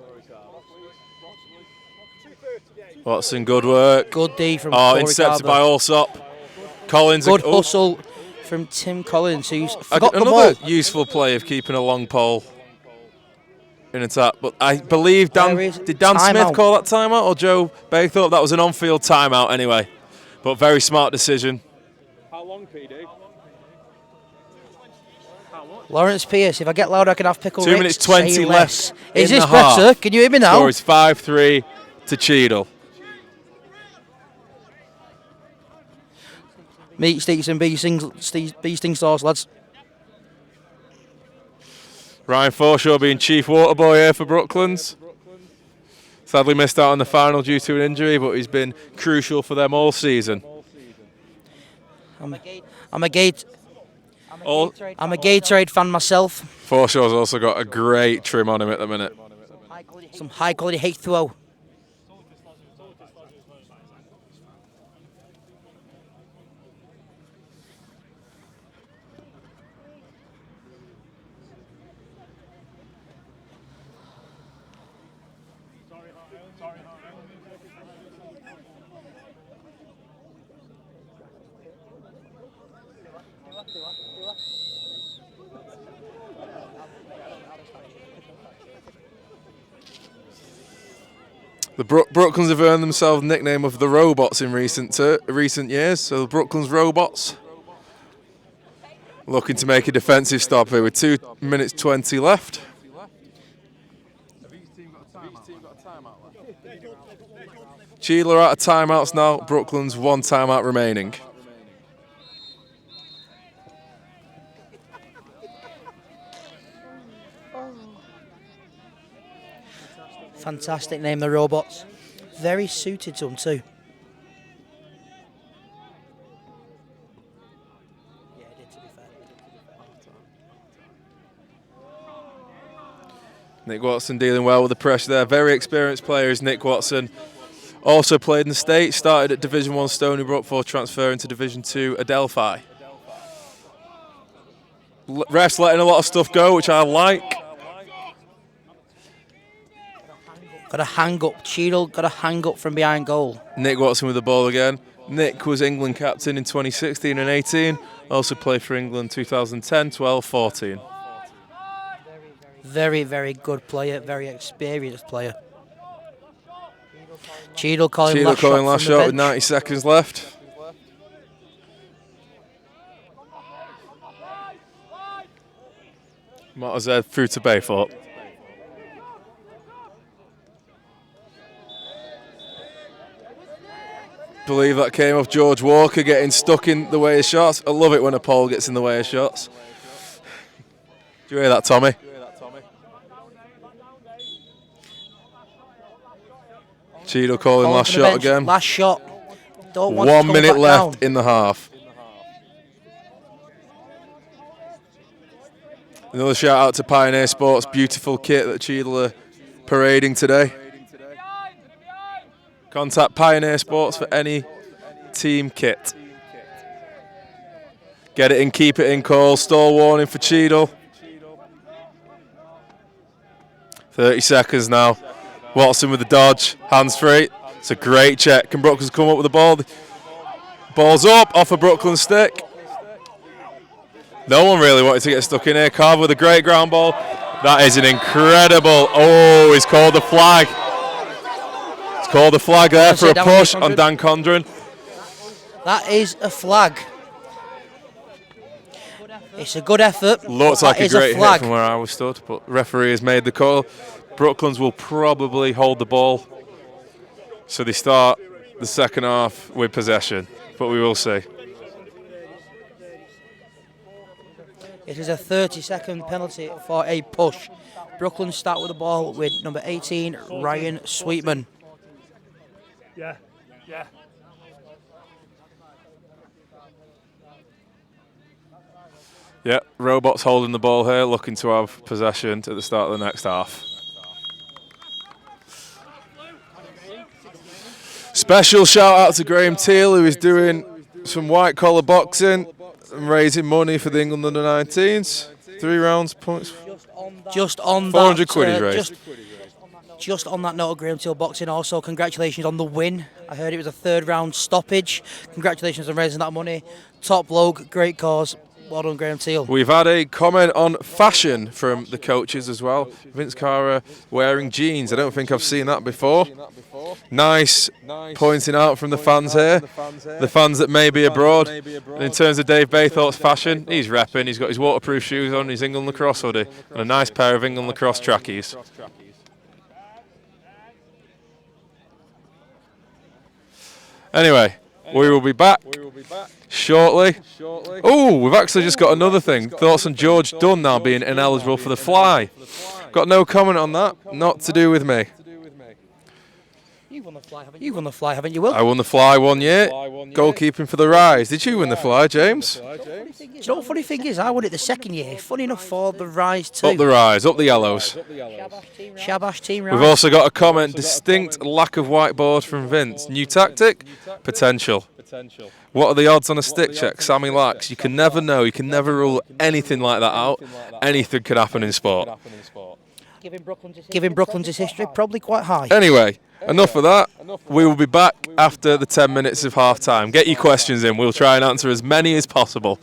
Watson, good work. Good D from Corey intercepted Carver. by Allsop. Collins. Good hustle from Tim Collins, who's forgot the another ball. useful play of keeping a long pole in attack. But I believe did Dan Smith call that timeout, or Joe Baythorpe? That was an on-field timeout anyway. But very smart decision. How long, PD? Lawrence Pierce, if I get louder, I can have pickle 2 minutes 20 left. Is in this the half. better? Can you hear me now? Score is 5-3 to Cheadle. Meet Steaks and Bee Sting sauce, lads. Ryan Forshaw being chief water boy here for Brooklands. Sadly missed out on the final due to an injury, but he's been crucial for them all season. I'm a Gatorade fan myself. Forshaw's also got a great trim on him at the minute. Some high quality H2O. The Brooklands have earned themselves the nickname of the Robots in recent years. So the Brooklands Robots looking to make a defensive stop here with 2 minutes 20 left. Cheadle are out of timeouts now. Brooklands 1 timeout remaining. Fantastic name, the Robots. Very suited to them too. Yeah, it did, to be fair. Nick Watson dealing well with the pressure there. Very experienced player is Nick Watson. Also played in the States, started at Division 1 Stony Brook before transferring to Division 2 Adelphi. Refs letting a lot of stuff go, which I like. Got a hang up. Cheadle got a hang up from behind goal. Nick Watson with the ball again. Nick was England captain in 2016 and 18. Also played for England 2010, 12, 14. Very, very good player. Very experienced player. Cheadle calling last shot with 90 seconds left. Mottazed through to Baythorpe. Believe that came off George Walker getting stuck in the way of shots. I love it when a pole gets in the way of shots. Do you hear that, Tommy? Cheadle calling last shot again. Last shot. Don't want 1 minute left down. in the half. Another shout out to Pioneer Sports. Beautiful kit that Cheadle are parading today. Contact Pioneer Sports for any team kit. Get it in, keep it in call. Stall warning for Cheadle. 30 seconds now. Watson with the dodge, hands free. It's a great check. Can Brooklands come up with the ball? Ball's up, off a Brooklands stick. No one really wanted to get stuck in here. Carver with a great ground ball. That is an incredible. Oh, he's called the flag. He's called the flag there for a push on Dan Condren. That is a flag. It's a good effort. Looks like a great hit from where I was stood, but referee has made the call. Brooklands will probably hold the ball, so they start the second half with possession, but we will see. It is a 30-second penalty for a push. Brooklands start with the ball with number 18, Ryan Sweetman. Yeah. Yeah, Robots holding the ball here, looking to have possession at the start of the next half. Special shout out to Graham Teal, who is doing some white collar boxing and raising money for the England under-19s. 3 rounds, points. Just on 400 that, quid he's raised. Just on that note of Graham Teal boxing, also congratulations on the win. I heard it was a 3rd round stoppage. Congratulations on raising that money. Top bloke, great cause. Well done, Graham Teal. We've had a comment on fashion from the coaches as well. Vince Cara wearing jeans. I don't think I've seen that before. Nice pointing out from the fans here. The fans that may be abroad. And in terms of Dave Baythorpe's fashion, he's repping. He's got his waterproof shoes on, his England lacrosse hoodie, and a nice pair of England lacrosse trackies. Anyway, we will be back shortly. Oh, we've actually just got another thing. Thoughts on George Dunn now being ineligible for the fly. Got no comment on that. Not to do with me. You've won the fly, haven't you, Will? I won the fly 1 year. Goalkeeping for the Rise. Did you win the fly, James? Do you know what funny thing is? I won it the 2nd year. Funny enough for the Rise too. Up the Rise, up the Yellows. Shabash team Rise. We've also got a comment, distinct lack of whiteboard from Vince. New tactic? Potential. What are the odds on a stick check? Sammy Lax. You can never know. You can never rule anything like that out. Anything could happen in sport. Giving Brooklands his history, probably quite high. Anyway, enough of that. We will be back after the 10 minutes of half time. Get your questions in. We'll try and answer as many as possible.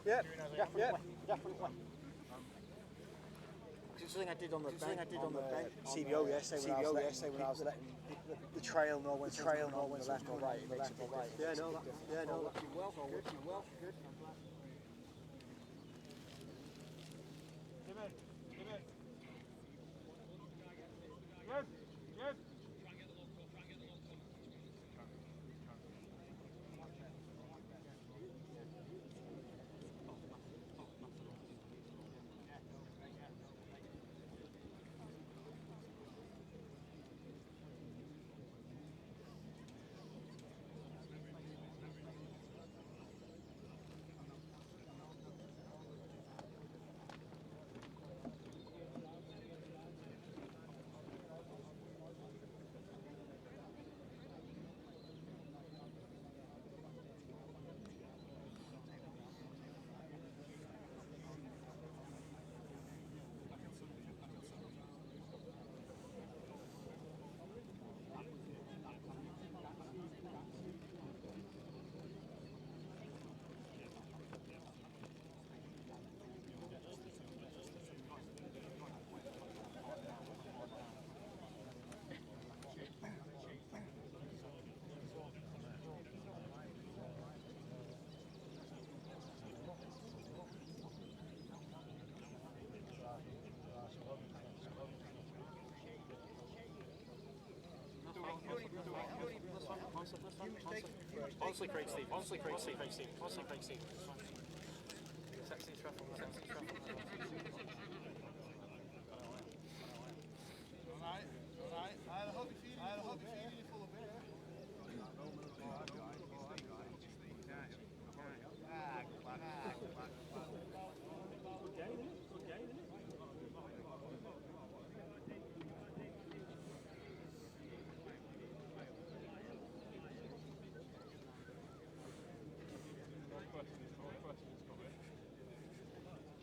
Yeah, definitely. Something I did on the bench, CBO yesterday when I was letting the trail know when to left or right. Yeah, no, that. Well, good.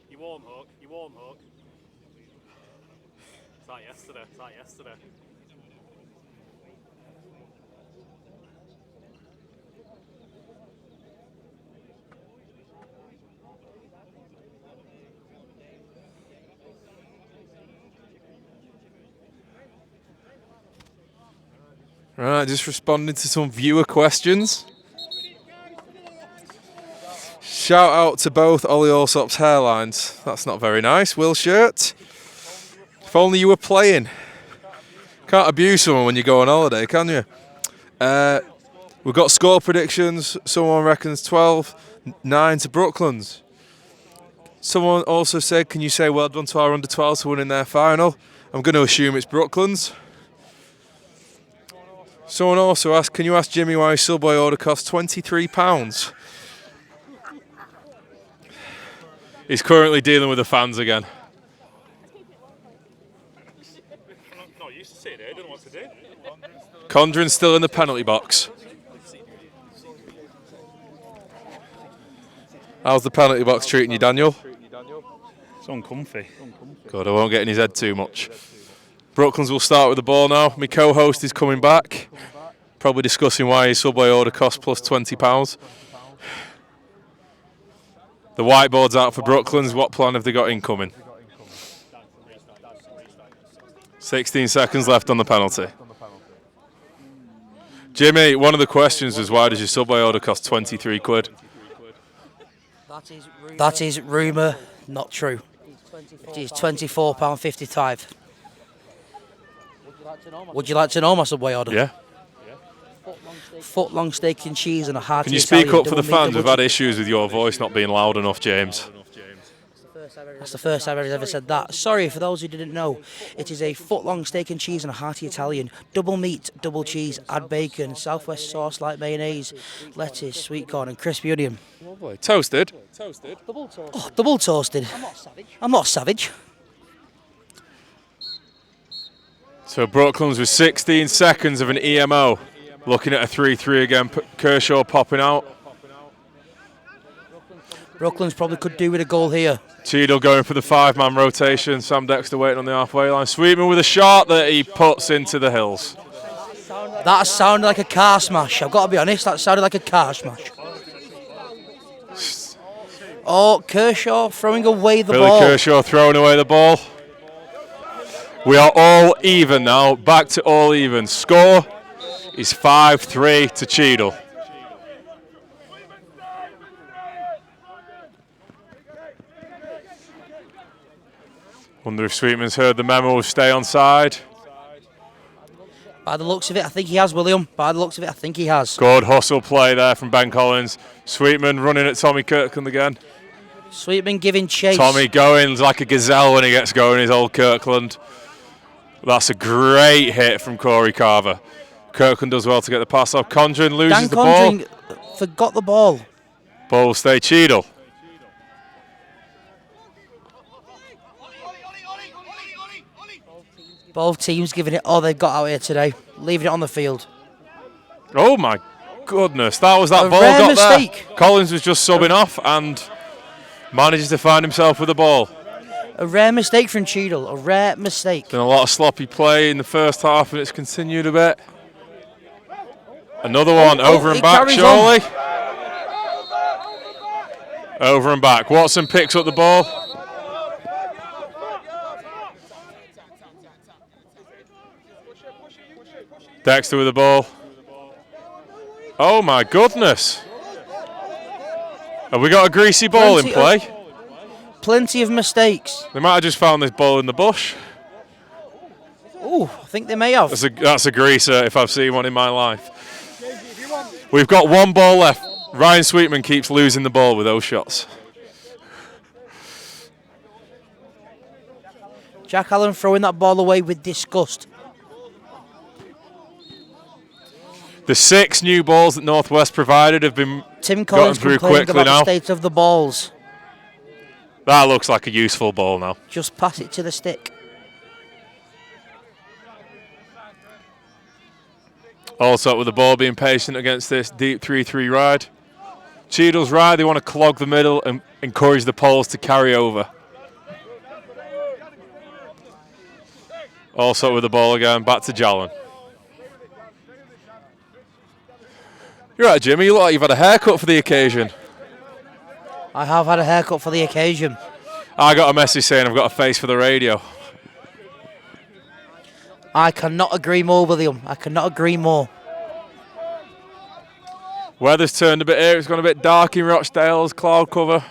You warm hook, you warm hook. It's like yesterday, it's like yesterday. Right, just responding to some viewer questions. Shout out to both Ollie Allsop's hairlines. That's not very nice. Will Shirt. If only you were playing. Can't abuse someone when you go on holiday, can you? We've got score predictions. Someone reckons 12-9 to Brooklands. Someone also said, can you say well done to our under-12s for winning their final? I'm going to assume it's Brooklands. Someone also asked, can you ask Jimmy why his Subway order costs £23? He's currently dealing with the fans again. Not used to sitting here, don't know what to do. Condren's still in the penalty box. How's the penalty box treating you, Daniel? It's uncomfy. Good, I won't get in his head too much. Brooklands will start with the ball now. My co-host is coming back. Probably discussing why his Subway order costs plus £20. The whiteboard's out for Brooklands. What plan have they got incoming? 16 seconds left on the penalty. Jimmy, one of the questions was why does your Subway order cost 23 quid? That is rumour, not true. It is £24.55. Would you like to know my Subway order? Yeah. Foot long steak and cheese and a hearty Can you speak Italian up for the double meat, fans? We've had issues with your voice not being loud enough, James. That's the first time I've ever said that. Sorry, for those who didn't know, it is a foot-long steak and cheese and a hearty Italian. Double meat, double cheese, add bacon, southwest sauce like mayonnaise, lettuce, sweet corn and crispy onion. Lovely. Toasted? Oh, double toasted. I'm not savage. So Brooklands with 16 seconds of an EMO. Looking at a 3-3 again. Kershaw popping out. Brooklands probably could do with a goal here. Cheadle going for the 5-man rotation. Sam Dexter waiting on the halfway line. Sweetman with a shot that he puts into the hills. That sounded like a car smash. I've got to be honest, that sounded like a car smash. Oh, Kershaw throwing away the ball. Billy Kershaw throwing away the ball. We are all even now. Back to all even. Score is 5-3 to Cheadle. Wonder if Sweetman's heard the memo of stay on side. By the looks of it, I think he has, William. By the looks of it, I think he has. Good hustle play there from Ben Collins. Sweetman running at Tommy Kirkland again. Sweetman giving chase. Tommy going like a gazelle when he gets going, his old Kirkland. That's a great hit from Corey Carver. Kirkland does well to get the pass off. Condren loses the ball. Forgot the ball. Ball will stay Cheadle. Both teams giving it all they've got out here today. Leaving it on the field. Oh my goodness, that was that A ball rare got mistake. there. Collins was just subbing off and manages to find himself with the ball. A rare mistake from Cheadle. A rare mistake. Been a lot of sloppy play in the first half and it's continued a bit. Another one, over and back, surely. Over and back. Watson picks up the ball. Dexter with the ball. Oh my goodness. Have we got a greasy ball in play? Plenty of mistakes. They might have just found this ball in the bush. Oh, I think they may have. That's a greaser if I've seen one in my life. We've got one ball left. Ryan Sweetman keeps losing the ball with those shots. Jack Allen throwing that ball away with disgust. The 6 new balls that Northwest provided have been Tim gotten Collins through complaining quickly about now. the state of the balls. That looks like a useful ball now. Just pass it to the stick. Also with the ball being patient against this deep 3-3 ride. Cheadle's ride, they want to clog the middle and encourage the poles to carry over. Also with the ball again, back to Jalen. You're right, Jimmy. You look like you've had a haircut for the occasion. I have had a haircut for the occasion. I got a message saying I've got a face for the radio. I cannot agree more, William. I cannot agree more. Weather's turned a bit here. It's gone a bit dark in Rochdale's cloud cover.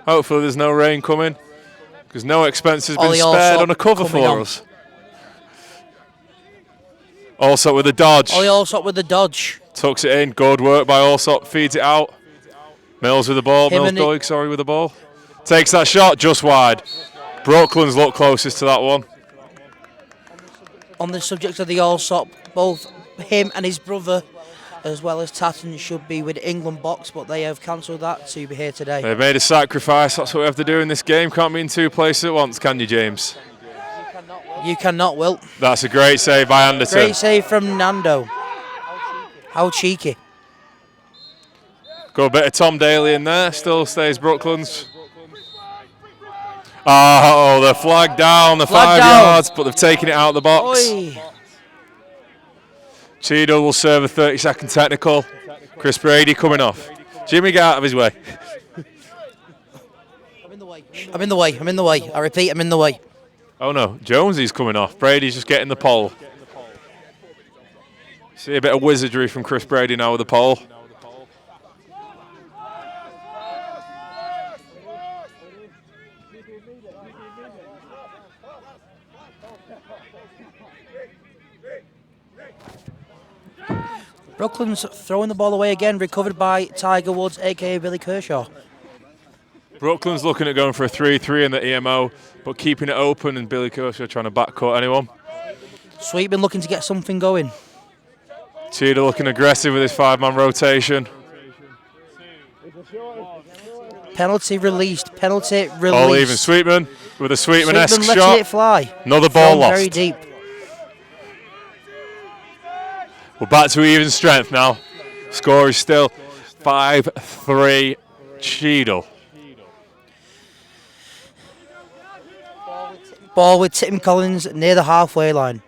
Hopefully there's no rain coming, because no expense has been spared on a cover for us. Allsop with a dodge. Ollie Allsop with the dodge. Tucks it in. Good work by Allsop. Feeds it out. Mills with the ball. Mills-Doig, sorry, with the ball. Takes that shot just wide. Brooklands look closest to that one. On the subject of the Allsop, both him and his brother, as well as Tatton, should be with England box, but they have cancelled that to be here today. They've made a sacrifice. That's what we have to do in this game. Can't be in 2 places at once, can you, James? You cannot, Wilt. That's a great save by Anderson. Great save from Nando. How cheeky. Got a bit of Tom Daly in there. Still stays Brooklands. Oh, they're flagged down the 5 yards, but they've taken it out of the box. Oi. Cheadle will serve a 30-second technical. Chris Brady coming off. Jimmy, get out of his way. I'm in the way. I'm in the way. I'm in the way. I repeat, I'm in the way. Oh no, Jonesy's coming off. Brady's just getting the pole. See a bit of wizardry from Chris Brady now with the pole. Brooklands throwing the ball away again, recovered by Tiger Woods, a.k.a. Billy Kershaw. Brooklands looking at going for a 3-3 in the EMO, but keeping it open, and Billy Kershaw trying to backcut anyone. Sweetman looking to get something going. Cheadle looking aggressive with his 5-man rotation. Penalty released. Penalty released. All even. Sweetman with a Sweetman-esque Sweetman shot. letting it fly. Another ball From lost. very deep. We're back to even strength now. Score is still 5-3 Cheadle. Ball with Tim Collins near the halfway line.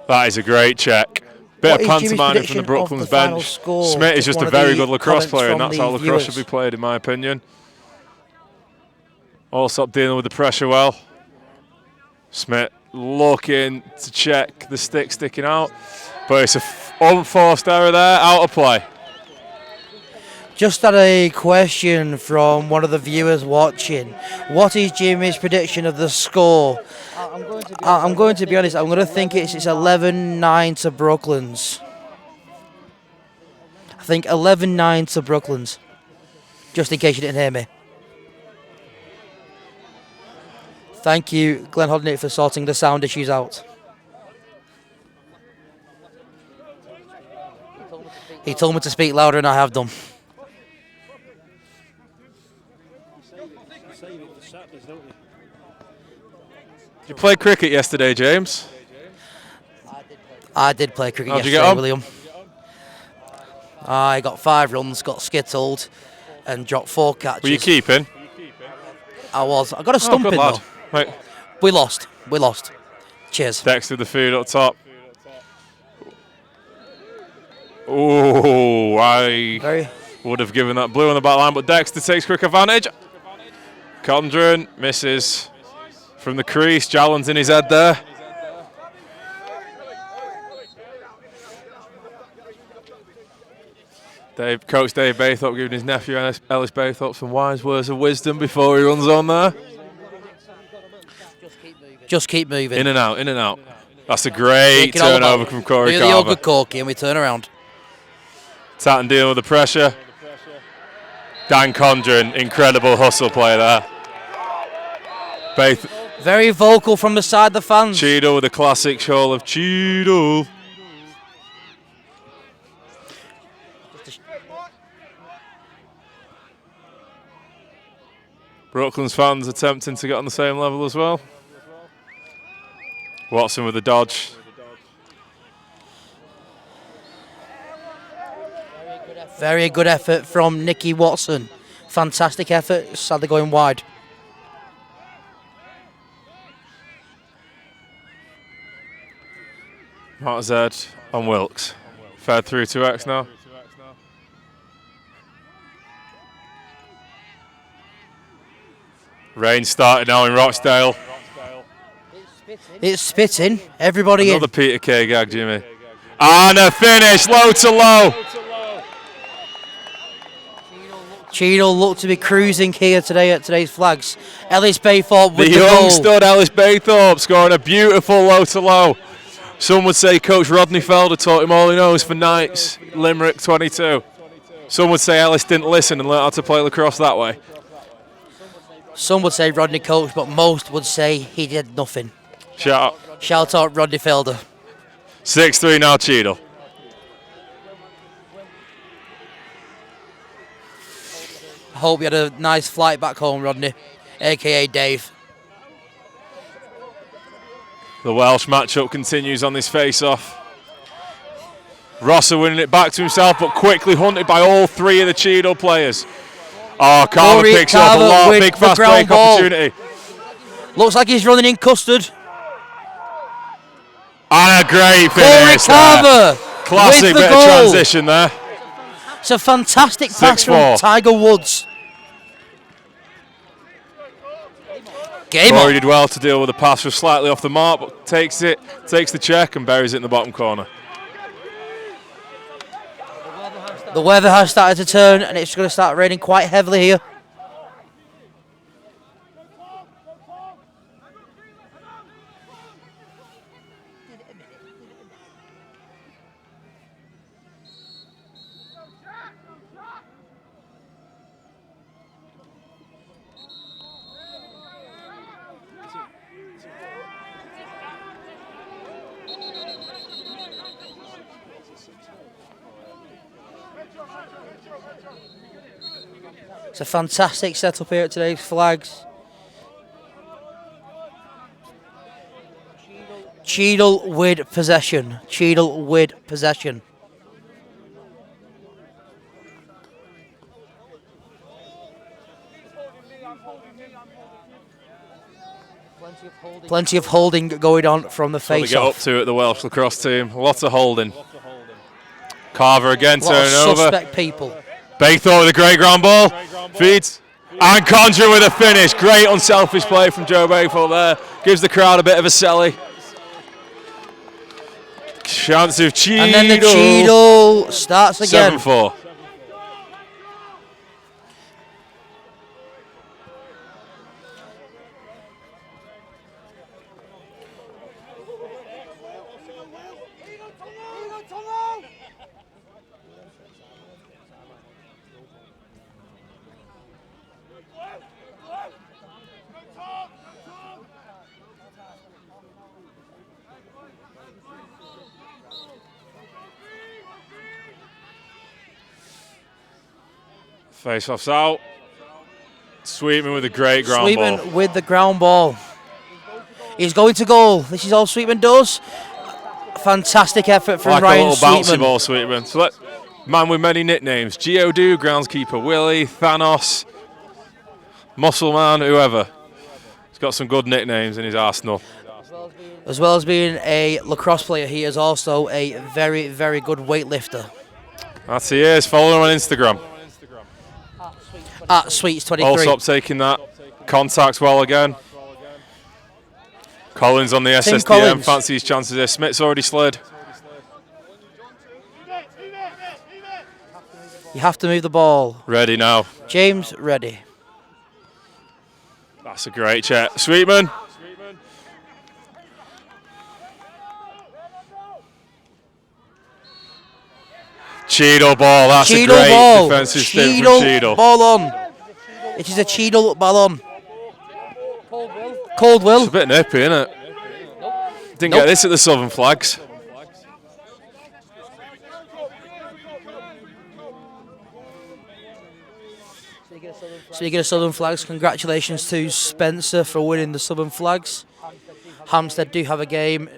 That is a great check. Bit of What is Jimmy's pantomiming from the prediction of Brooklands the final bench. score? Smith is Just just a one of very the good lacrosse comments player, and from that's the how lacrosse viewers. should be played, in my opinion. Allsop dealing with the pressure well. Smith looking to check the stick sticking out, but it's an unforced error there, out of play. Just had a question from one of the viewers watching. What is Jimmy's prediction of the score? I'm going to be honest, I'm going to think it's 11-9 to Brooklands. I think 11-9 to Brooklands. Just in case you didn't hear me. Thank you, Glenn Hodnick, for sorting the sound issues out. He told me to speak louder, and I have done. Did you play cricket yesterday, James? I did play cricket How'd you yesterday, get on? William. I got 5 runs, got skittled, and dropped 4 catches. Were you keeping? I was. I got a stumping, good lad. though. Right. We lost. We lost. Cheers. Dex with the feed up top. Oh, I Very. would have given that blue on the back line, but Dexter takes quick advantage. Condren misses from the crease. Jallen's in his head there. Coach Dave Baythorpe giving his nephew Ellis Baythorpe some wise words of wisdom before he runs on there. Just keep moving. In and out, in and out. That's a great turnover from Corey Do Carver. the old good Corky and we turn around. Tatton dealing with the pressure. Dan Condren, incredible hustle play there. Very vocal from the side of the fans. Cheadle with a classic show of Cheadle. Brooklands fans attempting to get on the same level as well. Watson with the dodge. Very good effort from Nicky Watson. Fantastic effort, sadly going wide. Mark Z on Wilkes. Fed through to X now. Rain started now in Rochdale. It's spitting. Everybody Another Peter K gag, Jimmy. And a finish, low to low. Cheadle looked to be cruising here today at today's flags. Ellis Baythorpe with the young goal. stud Ellis Baythorpe scoring a beautiful low to low. Some would say Coach Rodney Felder taught him all he knows for Knights, Limerick 22. Some would say Ellis didn't listen and learn how to play lacrosse that way. Some would say Rodney coached, but most would say he did nothing. Shout out Rodney Felder. 6-3 now, Cheadle. I hope you had a nice flight back home, Rodney, a.k.a. Dave. The Welsh matchup continues on this face-off. Rosser winning it back to himself, but quickly hunted by all three of the Cheadle players. Oh, Carver picks it up a lot. Big fast break opportunity. Looks like he's running in custard. And a great finish. Carver. Classic bit of transition there. It's a fantastic pass from Tiger Woods. Corey did well to deal with the pass, was slightly off the mark, but takes the check and buries it in the bottom corner. The weather has started to turn and it's going to start raining quite heavily here. It's a fantastic setup here at today's flags. Cheadle with possession. Cheadle with possession. Plenty of holding going on from the face-off. Get up to at the Welsh lacrosse team. Lots of holding. Carver again turning over. Suspect people. Baythorpe with a great ground ball. Feeds. And Conjure with a finish. Great unselfish play from Joe Baythorpe there. Gives the crowd a bit of a selly. Chance of Cheadle. And then the Cheadle starts again. 7-4. Face-off's out. Sweetman with a great ground ball. Sweetman with the ground ball. He's going to goal. This is all Sweetman does. Fantastic effort from Ryan Sweetman. Like a little bouncy ball, Sweetman. So man with many nicknames. Geodude, groundskeeper Willie, Thanos, Muscle Man, whoever. He's got some good nicknames in his arsenal. As well as being a lacrosse player, he is also a very, very good weightlifter. That's he is. Follow him on Instagram. At Sweets23. Allsop taking that. Contact well again. Collins on the SSDM. Fancy his chances there. Smith's already slid. You have to move the ball. Ready now. James, ready. That's a great check. Sweetman. Cheadle ball. That's a great ball. defensive stint from Cheadle. Ball on. It is a Cheadle ball on. Coldwell. It's a bit nippy, isn't it? Didn't get this at the Southern Flags. So you get a Southern Flags. Congratulations to Spencer for winning the Southern Flags. Hampstead do have a game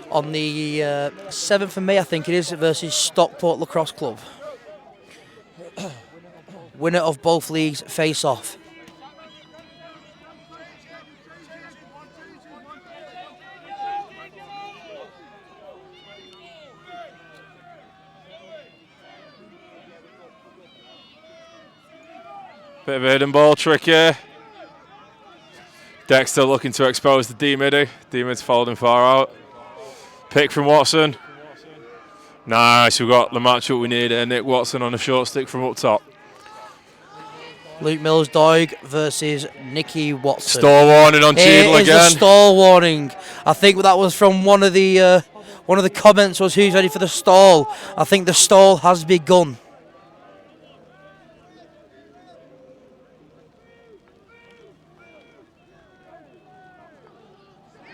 on the 7th of May, I think it is, versus Stockport Lacrosse Club. Winner of both leagues face off. Bit of hidden ball trick here. Dexter looking to expose the D-midi. D-mid's folding far out. Pick from Watson. Nice, we've got the matchup we need. Nick Watson on a short stick from up top. Luke Mills-Doig versus Nicky Watson. Stall warning on Cheadle again. It is a stall warning. I think that was from one of the comments was who's ready for the stall. I think the stall has begun.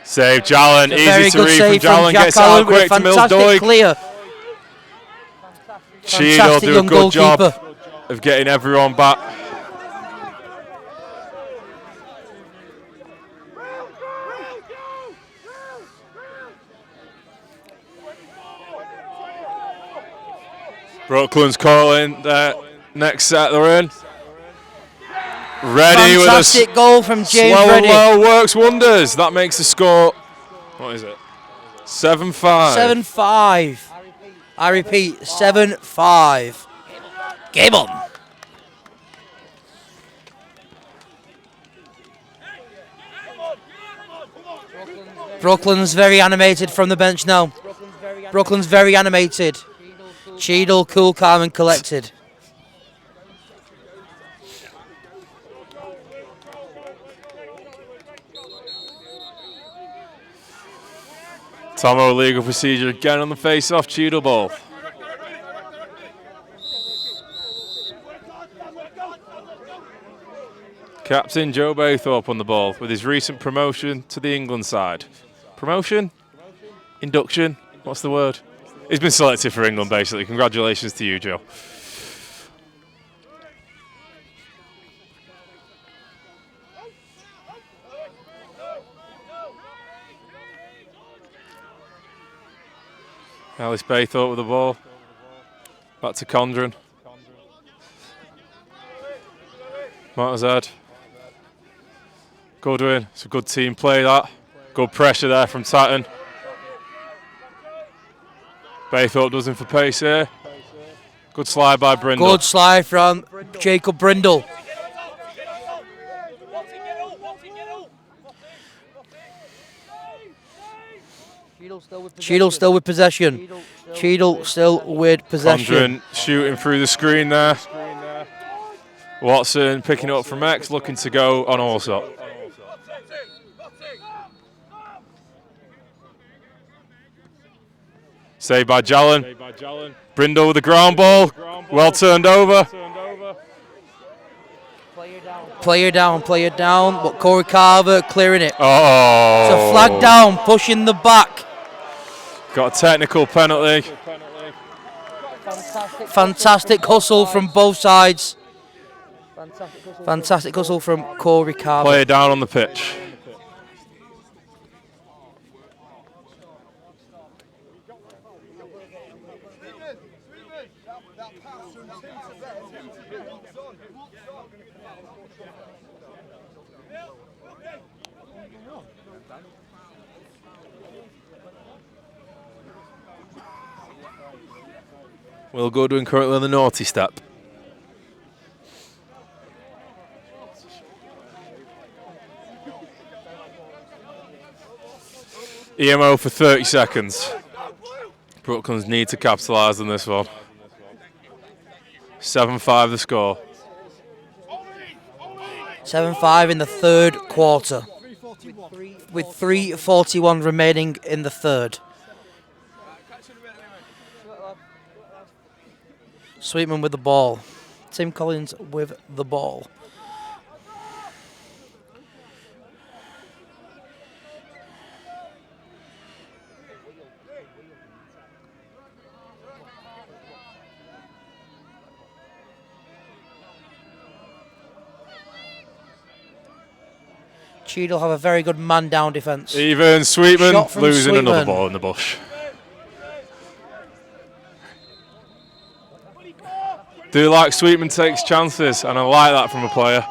Save Jallen, easy to read from Jallen, gets Allen out quick to Mills-Doig. Clear. Cheadle do a good job of getting everyone back. Brooklands calling the next set they're in. Ready with a fantastic goal from James slow Reddy. and low works wonders. That makes the score, what is it? 7-5. 7-5. I repeat, 7-5. Game on. Brooklands very animated from the bench now. Brooklands very animated. Cheadle cool, calm and collected. Tomo legal procedure again on the face-off, Cheadle ball. Captain Joe Baythorpe on the ball with his recent promotion to the England side. Promotion? Induction? What's the word? He's been selected for England, basically. Congratulations to you, Joe. Alice Baythorpe with the ball. Back to Condren. Martazad. Goodwin. It's a good team play, that. Good pressure there from Tatton. Baythorpe does him for pace here. Good slide by Brindle. Good slide from Jacob Brindle. Cheadle still with possession. Cheadle still with possession. Condren shooting through the screen there. Watson picking it up from X, looking to go on also. Saved by Jallen. Brindle with the ground ball. Well turned over. Player down, but Corey Carver clearing it. Oh. It's a flag down, pushing the back. Got a technical penalty. Fantastic hustle from both sides. Fantastic hustle from Corey Carver. Player down on the pitch. Will Goodwin currently on the naughty step. EMO for 30 seconds. Brooklands need to capitalise on this one. 7-5 the score. 7-5 in the third quarter. With 3:41 remaining in the third. Sweetman with the ball. Tim Collins with the ball. Cheadle have a very good man-down defence. Even Sweetman losing Sweetman. Another ball in the bush. Do like Sweetman takes chances, and I like that from a player.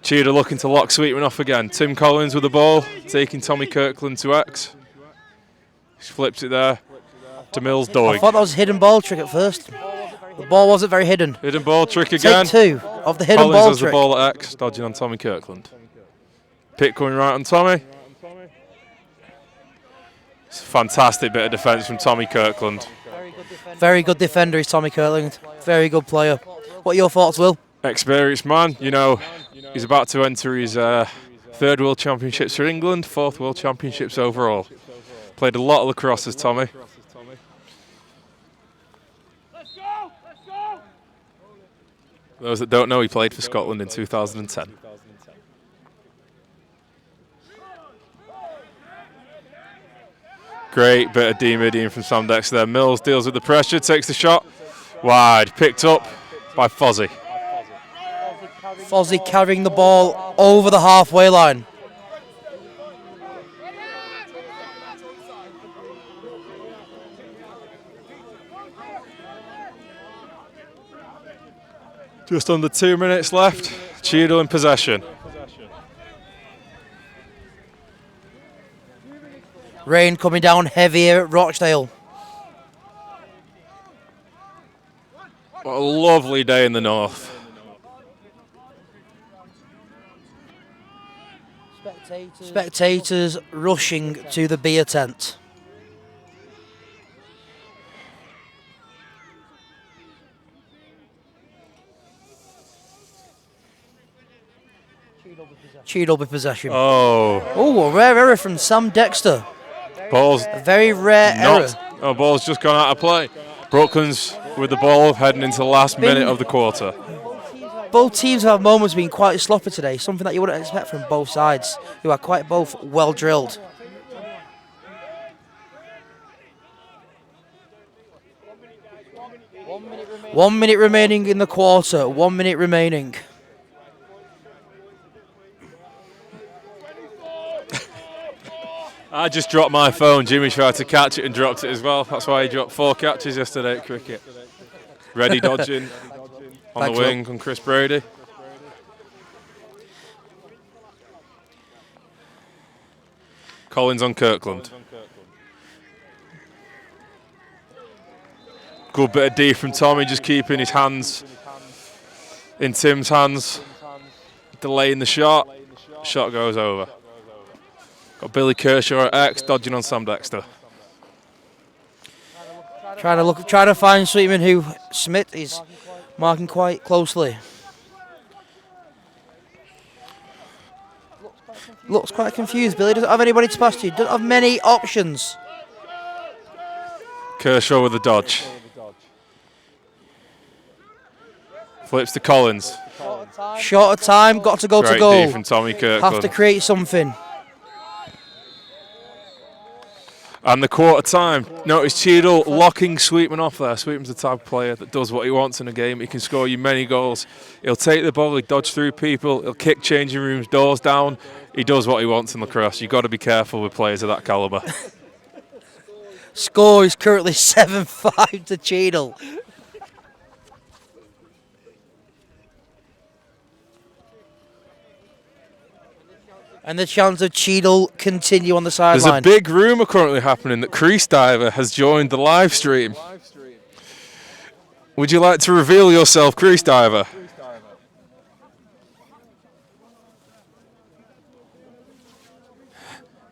Cheadle looking to lock Sweetman off again. Tim Collins with the ball, taking Tommy Kirkland to X. He's flipped it there to Mills Doig. I thought that was a hidden ball trick at first. The ball wasn't very hidden. Hidden ball trick again. Take 2 of the hidden Collins ball has trick. the ball at X, dodging on Tommy Kirkland. Pick coming right on Tommy. It's a fantastic bit of defence from Tommy Kirkland. Very good defender is Tommy Kirkland. Very good player. What are your thoughts, Will? Experienced man, you know, he's about to enter his 3rd World Championships for England, 4th World Championships overall. Played a lot of lacrosse as Tommy. Those that don't know, he played for Scotland in 2010. Great bit of D-midding from Sam Dexter there. Mills deals with the pressure, takes the shot. Wide, picked up by Fozzie. Fozzie carrying the ball over the halfway line. Just under 2 minutes left. Cheadle in possession. Rain coming down heavy here at Rochdale. What a lovely day in the north. Spectators rushing to the beer tent. Cheadle with possession. Oh, a rare error from Sam Dexter. ball's A very rare error. Oh, ball's just gone out of play. Brooklands with the ball heading into the last minute of the quarter. Both teams have moments being quite sloppy today, something that you wouldn't expect from both sides, who are quite both well drilled. One minute remaining in the quarter, 1 minute remaining. I just dropped my phone. Jimmy tried to catch it and dropped it as well. That's why he dropped 4 catches yesterday at cricket. Ready dodging on Thanks, the wing on Chris Brady. Collins on Kirkland. Good bit of D from Tommy, just keeping his hands in Tim's hands. Delaying the shot. Shot goes over. Got Billy Kershaw at X, dodging on Sam Dexter. Trying to find Sweetman, who Smith is marking quite closely. Looks quite confused. Billy doesn't have anybody to pass to. Doesn't have many options. Kershaw with the dodge. Flips to Collins. Short of time, got to go Great to goal. D from Tommy Kirkland. Have to create something. And the quarter time. Notice Cheadle locking Sweetman off there. Sweetman's the type of player that does what he wants in a game. He can score you many goals. He'll take the ball, he'll dodge through people, he'll kick changing rooms, doors down. He does what he wants in lacrosse. You've got to be careful with players of that calibre. Score is currently 7-5 to Cheadle. And the chance of Cheadle continue on the sideline. There's a big rumour currently happening that Crease Diver has joined the live stream. Would you like to reveal yourself, Crease Diver?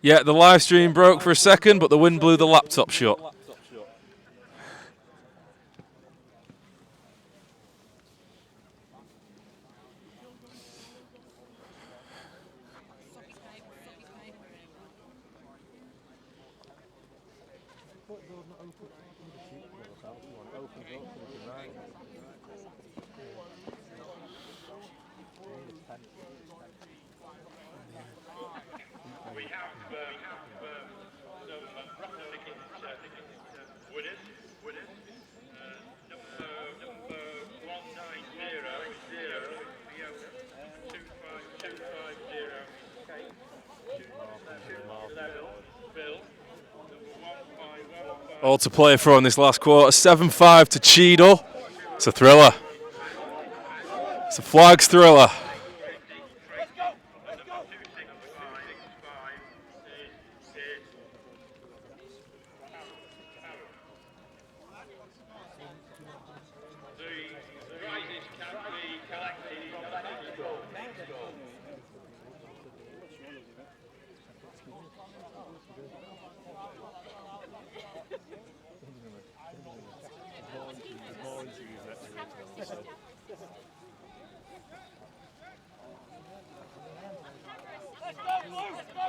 Yeah, the live stream broke for a second, but the wind blew the laptop shut. All to play for in this last quarter. 7-5 to Cheadle. It's a thriller. It's a flags thriller.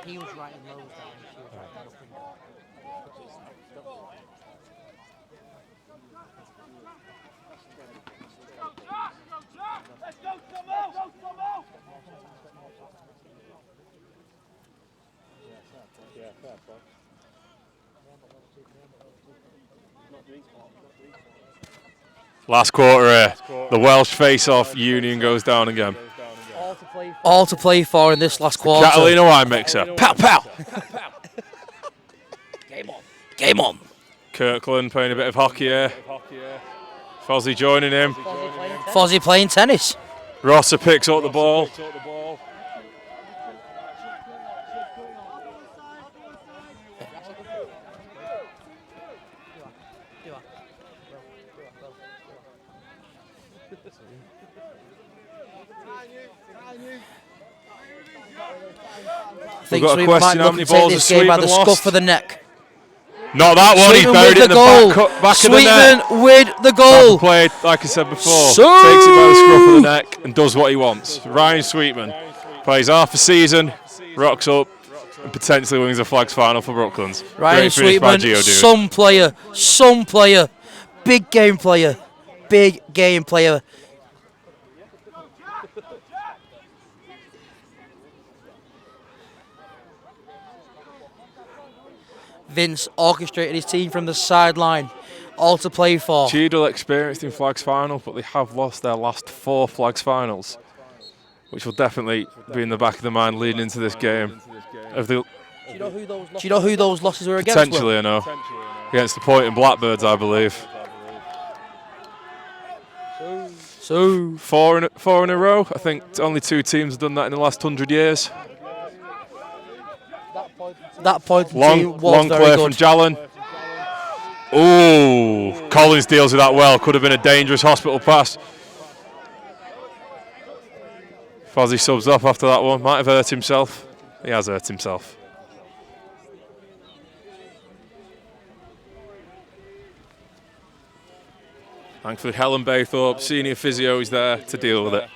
He was writing lows down. She was writing up and down. Last quarter, the Welsh face-off union goes down again. All to play for in this last quarter. Catalina wine mixer. Pow, pow. Game on. Game on. Kirkland playing a bit of hockey here. Fozzie joining him. Fozzie playing tennis. Rosser picks up the ball. We've got a question, how many balls has Sweetman by the lost? scuff of the neck. Not that one, he buried it in the back of the net. Sweetman with the goal. Played, like I said before, takes it by the scruff of the neck and does what he wants. Ryan Sweetman plays half a season, rocks up, and potentially wins a flags final for Brooklands. Ryan Sweetman, some player, big game player. Vince orchestrated his team from the sideline, all to play for. Cheadle experienced in flags final, but they have lost their last 4 flags finals, which will definitely be in the back of the mind leading into this game. Do you know who those losses were against? Potentially, I know. Against the Point and Blackbirds, I believe. So 4 in a row. I think only 2 teams have done that in the last 100 years. that point Long was very play good. from Jalen. Ooh, Collins deals with that well. Could have been a dangerous hospital pass. Fozzie subs up after that one. Might have hurt himself. He has hurt himself. Thankfully, Helen Baythorpe, senior physio, is there to deal with it.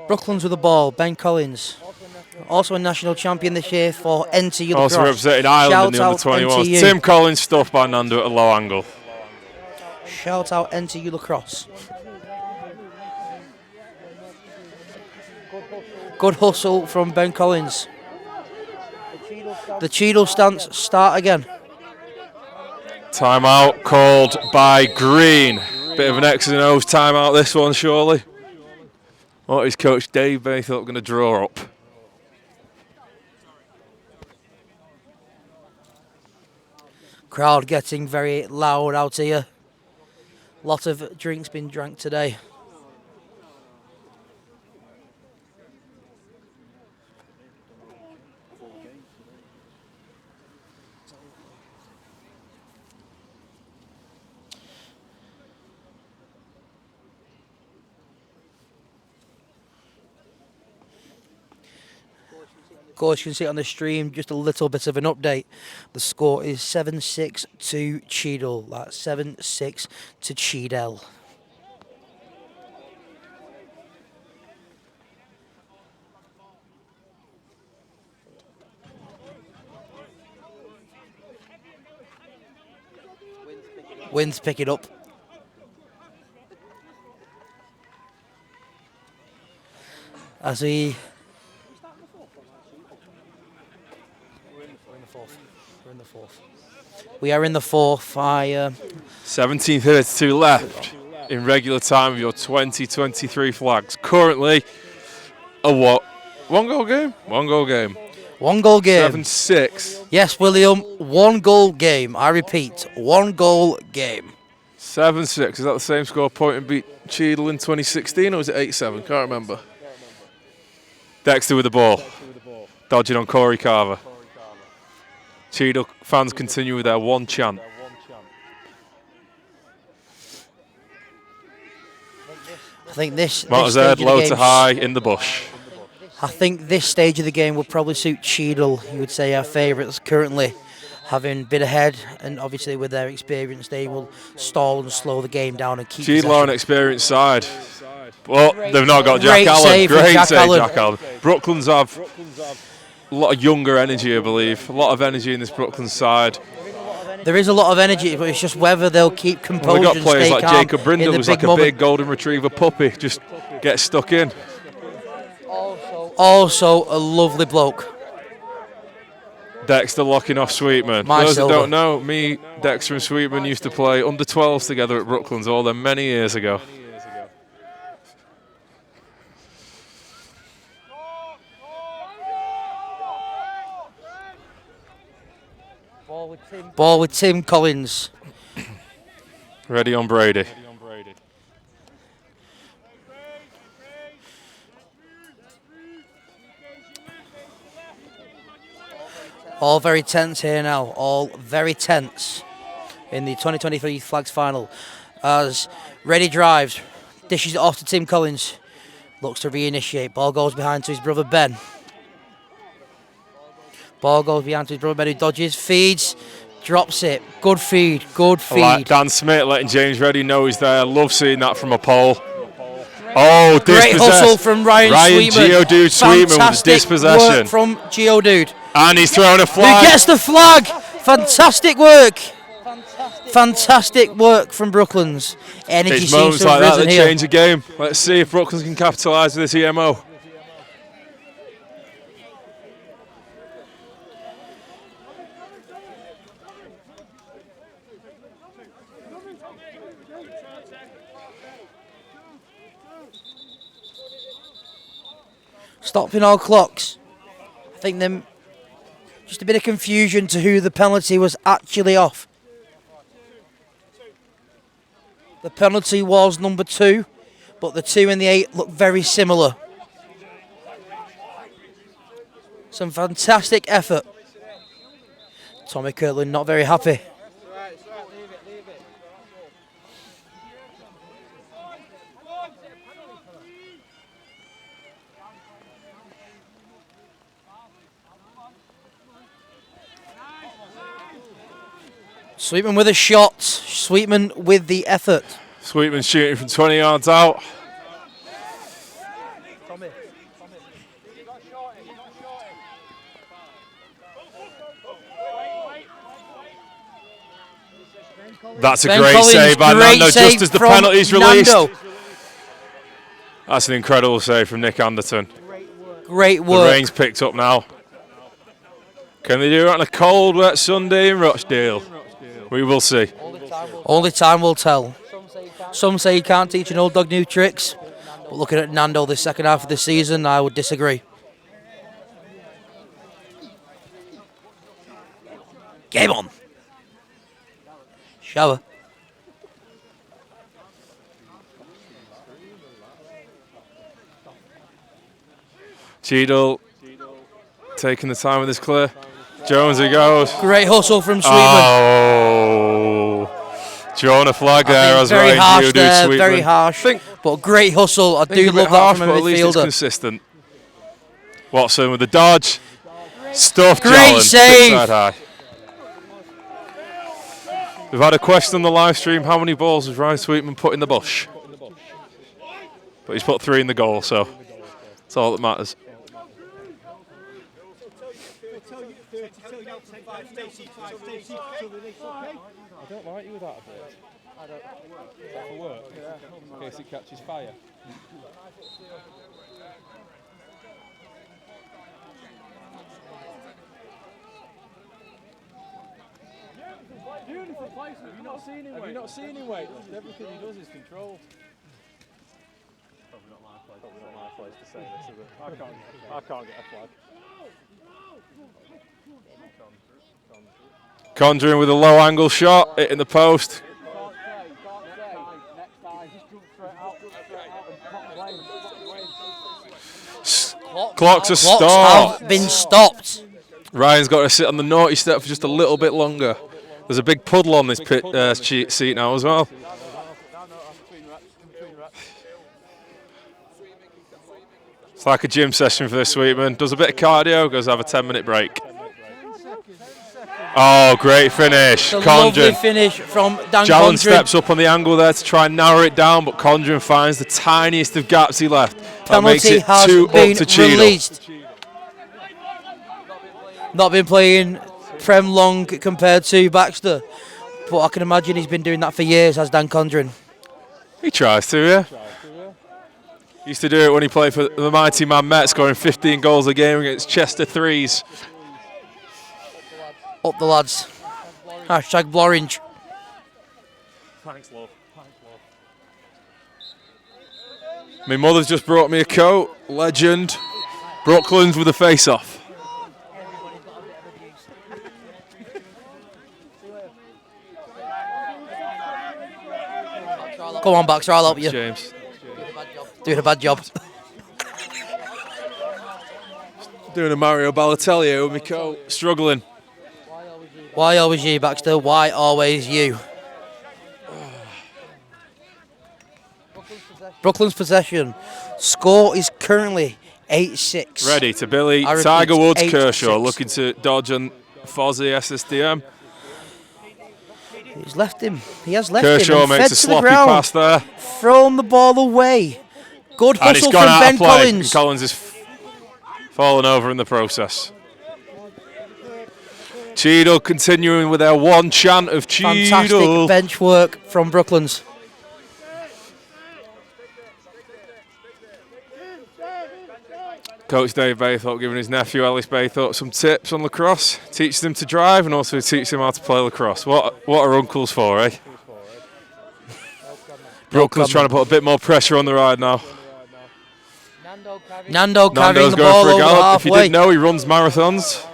Brooklands with the ball, Ben Collins. Also a national champion this year for NTU Lacrosse. Also representing Ireland in the under-21s. Tim Collins stuffed by Nando at a low angle. Shout out NTU Lacrosse. Good hustle from Ben Collins. The Cheadle stance start again. Timeout called by Green. Bit of an X's and O's timeout this one, surely. What is Coach Dave Baythorpe going to draw up? Crowd getting very loud out here. Lot of drinks being drank today. Of course, you can see it on the stream, just a little bit of an update. The score is 7-6 to Cheadle. That's 7-6 to Cheadle. Wind's picking up. As we... We're in the fourth. We are in the fourth. 17:32 left in regular time of your 2023 flags. Currently, a what? One goal game? One goal game. One goal game. 7-6. Yes, William. One goal game. I repeat, one goal game. 7-6. Is that the same score point and beat Cheadle in 2016, or was it 8-7? Can't remember. Dexter with the ball. Dodging on Corey Carver. Cheadle fans continue with their one chant. I think this Montezard low to high in the bush. I think this stage of the game will probably suit Cheadle, you would say our favourites currently, having been ahead, and obviously with their experience they will stall and slow the game down and keep Cheadle are an experienced side. Well, they've not got Jack Great Allen. save Great Jack save, Allen. Jack Allen. Brooklands have a lot of younger energy, I believe. A lot of energy in this Brooklands side. There is a lot of energy, but it's just whether they'll keep composure. We've got and players stay like calm Jacob in Brindle, the who's like a moment. big golden retriever puppy, just gets stuck in. Also a lovely bloke. Dexter locking off Sweetman. My Those that Silver. don't know, me, Dexter and Sweetman used to play under 12s together at Brooklands all them many years ago. Ball with Tim Collins. Ready on Brady. All very tense here now. All very tense in the 2023 Flags final. As Reddy drives, dishes it off to Tim Collins. Looks to reinitiate. Ball goes behind to his brother Ben. Ball goes behind to his brother Ben, who dodges, feeds, drops it. Good feed, good feed. I like Dan Smith letting James Reddy know he's there. Love seeing that from a pole. Oh, Great hustle from Ryan Sweetman. Geodude Sweetman with Fantastic dispossession. work from Geodude. And he's throwing a Who flag. gets the flag? Fantastic work. Fantastic work from Brooklands. Energy It's seems moments to have like that risen that here. change a game. Let's see if Brooklands can capitalise with this EMO. Stopping all clocks. I think them just a bit of confusion to who the penalty was actually off. The penalty was number 2, but the 2 and the 8 look very similar. Some fantastic effort. Tommy Kirtland not very happy. Sweetman with a shot. Sweetman with the effort. Sweetman shooting from 20 yards out. That's a Ben great Collins, save by great Nando save just as the from penalty's released. Nando. That's an incredible save from Nick Anderton. Great The work. rain's picked up now. Can they do it on a cold, wet Sunday in Rochdale? We will see. Only time will tell. Some say you can't teach an old dog new tricks, but looking at Nando the second half of the season, I would disagree. Game on. Shower. Cheadle taking the time with this clear. Jones, he goes. Great hustle from Sweetman. Oh, drawn a flag there as Very Ryan harsh Geodude there, Sweetman. very harsh. But great hustle. I do a bit love that harsh, from a but at least it's midfielder. consistent. Watson with the dodge. Stuffed Great Allen. save. Side high. We've had a question on the live stream. How many balls has Ryan Sweetman put in the bush? But he's put 3 in the goal, so that's all that matters. don't like you without a beard. Is that for work? Yeah. In case it catches fire. Beautiful placement. Have you not seen him wait? Everything he does is controlled. Probably not my place to say this, is it? I can't get a flag. Conjuring with a low angle shot, hitting the post. Clocks are stopped. Have been stopped. Ryan's got to sit on the naughty step for just a little bit longer. There's a big puddle on this seat now as well. It's like a gym session for this Sweetman. Does a bit of cardio, goes to have a 10-minute break. Oh, great finish. Lovely finish from Dan Jalen Condren. steps up on the angle there to try and narrow it down, but Condren finds the tiniest of gaps he left. That makes Penalty it has 2 up been to Cheadle. released. Not been playing Prem long compared to Baxter, but I can imagine he's been doing that for years, has Dan Condren. He tries to, yeah. He used to do it when he played for the mighty man Met, scoring 15 goals a game against Chester Threes. Up the lads. Hashtag Blorange. Thanks, love. My mother's just brought me a coat. Legend. Brooklands with a face-off. Come on, Baxter, I'll help you. James. Doing a bad job. Doing a Mario Balotelli with my coat. Struggling. Why always you, Baxter? Why always you? Brooklands possession. Score is currently 8-6. Ready to Billy. I repeat, Tiger Woods, 8-6. Kershaw looking to dodge on Fozzie SSDM. He's left him. He has left Kershaw him. And makes fed a to the sloppy ground. pass there. Thrown the ball away. Good And it's hustle gone from out Ben of play. Collins. Collins is fallen over in the process. Cheadle continuing with their one chant of Cheadle. Fantastic bench work from Brooklands. Coach Dave Baythorpe giving his nephew Ellis Baythorpe some tips on lacrosse. Teaches him to drive and also teaches him how to play lacrosse. What are uncles for, eh? Brooklands trying to put a bit more pressure on the ride now. Nando carrying Nando's the going ball for a over gallop. If you halfway. didn't know, he runs marathons.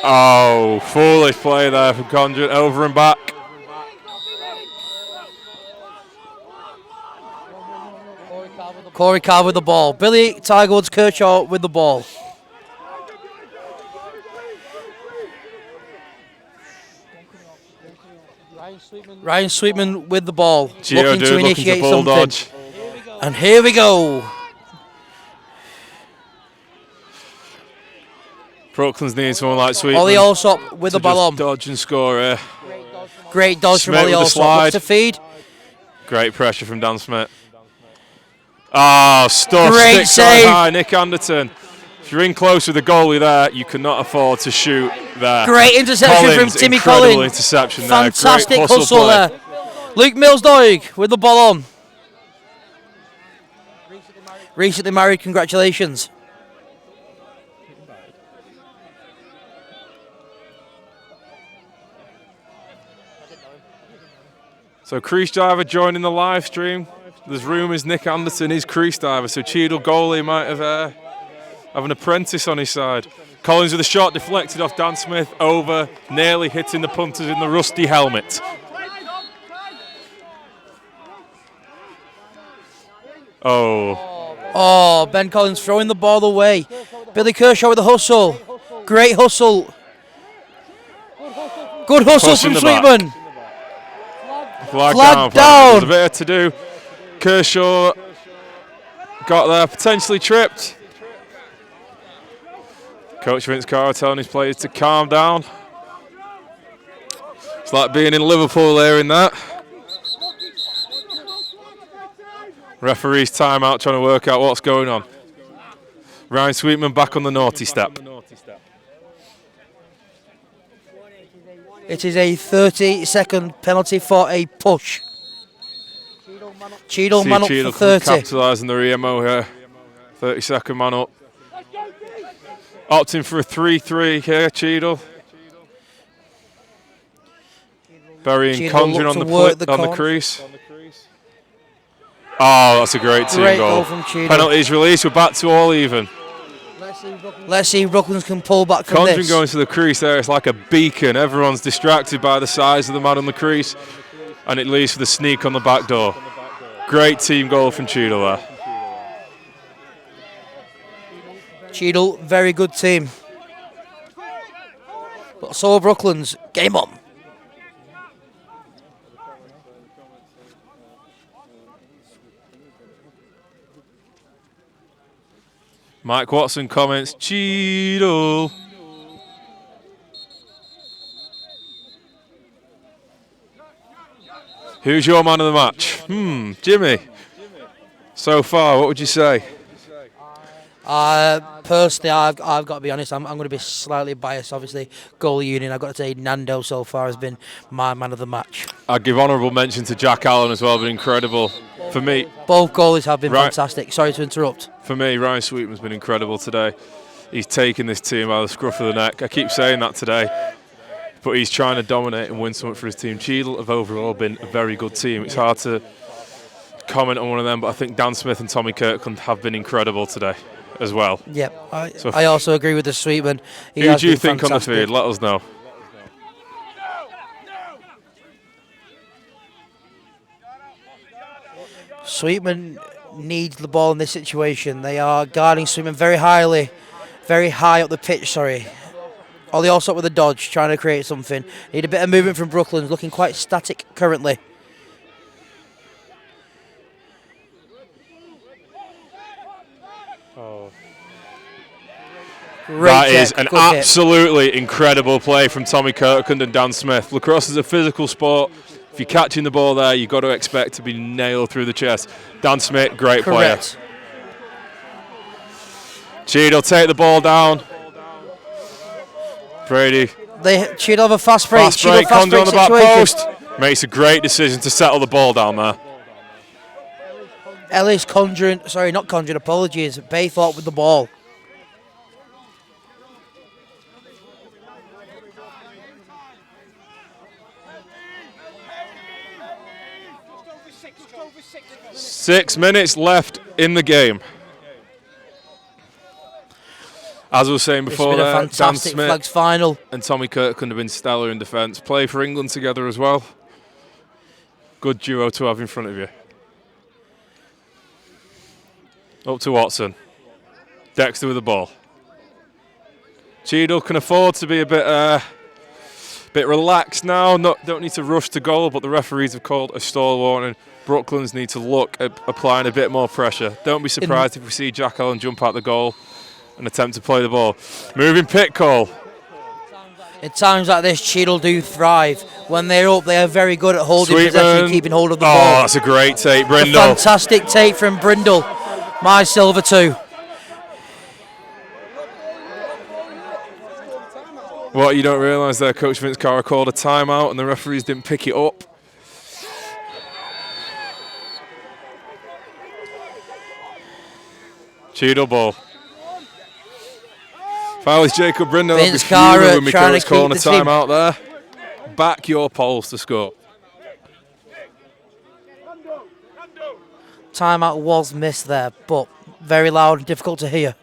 Oh, foolish play there from Condren, over and back. Corey Carr with the ball. Billy Tiger Woods Kershaw with the ball. Ryan Sweetman with the ball. Looking to initiate something. And here we go. Brooklands needs someone like Sweetman. Ollie Allsop with the ball on. Dodge and score here. Great dodge Smith from Ollie with the Allsop. slide. Looks to feed. Great pressure from Dan Smith. Oh, stuff. Great Sticks save. on high. Nick Anderton. If you're in close with the goalie there, you cannot afford to shoot there. Great interception Collins, from Timmy incredible Collins. interception Fantastic there. Great hustle play. there. Luke Mills-Doig with the ball on. Recently married, congratulations. So crease diver joining the live stream. There's rumours Nick Anderson is crease diver, so Cheadle goalie might have an apprentice on his side. Collins with a shot deflected off Dan Smith, over, nearly hitting the punters in the rusty helmet. Oh, Ben Collins throwing the ball away. Billy Kershaw with the hustle. Great hustle. Good hustle Pushing from the back. Sweetman. Flag down. There's a bit to do. Kershaw got there, potentially tripped. Coach Vince Carr telling his players to calm down. It's like being in Liverpool hearing that. Referee's timeout trying to work out what's going on. Ryan Sweetman back on the naughty step. It is a 30-second penalty for a push. Cheadle man up for 30. Capitalising the EMO here. 30-second man up. Opting for a 3-3 here, Cheadle. Burying Conjuring on the crease. Oh, that's a great team goal. Penalties released, we're back to all even. Let's see if Brooklands can pull back from Conjuring this. going to the crease there, it's like a beacon. Everyone's distracted by the size of the man on the crease. And it leads for the sneak on the back door. Great team goal from Cheadle there. Cheadle, very good team. But so are Brooklands. Game on. Mike Watson comments, Cheadle. Who's your man of the match? Jimmy. So far, what would you say? Personally, I've got to be honest, I'm going to be slightly biased, obviously. Goal union, I've got to say Nando so far has been my man of the match. I'd give honourable mention to Jack Allen as well, been incredible. For me, both goalies have been fantastic. Sorry to interrupt. For me, Ryan Sweetman's been incredible today. He's taken this team by the scruff of the neck. I keep saying that today, but he's trying to dominate and win something for his team. Cheadle have overall been a very good team. It's hard to comment on one of them, but I think Dan Smith and Tommy Kirkland have been incredible today as well. Yep, I also agree with the Sweetman. Who do you think on the field? Let us know. Sweetman needs the ball in this situation. They are guarding Sweetman very high up the pitch, sorry. Ollie also with a dodge, trying to create something. Need a bit of movement from Brooklands, looking quite static currently. That is an absolutely incredible play from Tommy Kirkland and Dan Smith. Lacrosse is a physical sport. If you're catching the ball there, you've got to expect to be nailed through the chest. Dan Smith, great player. Cheadle take the ball down. Brady. Cheadle have a fast break. Fast break, Conjuring on the back post. Makes a great decision to settle the ball down there. Ellis Conjuring, sorry, not Conjuring, apologies. Baythorpe with the ball. Six minutes left in the game. As I was saying before, Dan Smith final. And Tommy Kirkland have been stellar in defence. Play for England together as well. Good duo to have in front of you. Up to Watson. Dexter with the ball. Cheadle can afford to be a bit relaxed now. Don't need to rush to goal, but the referees have called a stall warning. Brooklands need to look at applying a bit more pressure. Don't be surprised if we see Jack Allen jump out the goal and attempt to play the ball. Moving pit call. In times like this, Cheadle do thrive. When they're up, they are very good at holding possession and keeping hold of the ball. Oh, that's a great take, Brindle. Fantastic take from Brindle. My silver too. What you don't realise there, Coach Vince Carr called a timeout and the referees didn't pick it up. Cheadle ball. If I was Jacob Brindle, I'd be fuming with me coach calling a timeout there. Back your poles to score. Timeout was missed there, but very loud and difficult to hear.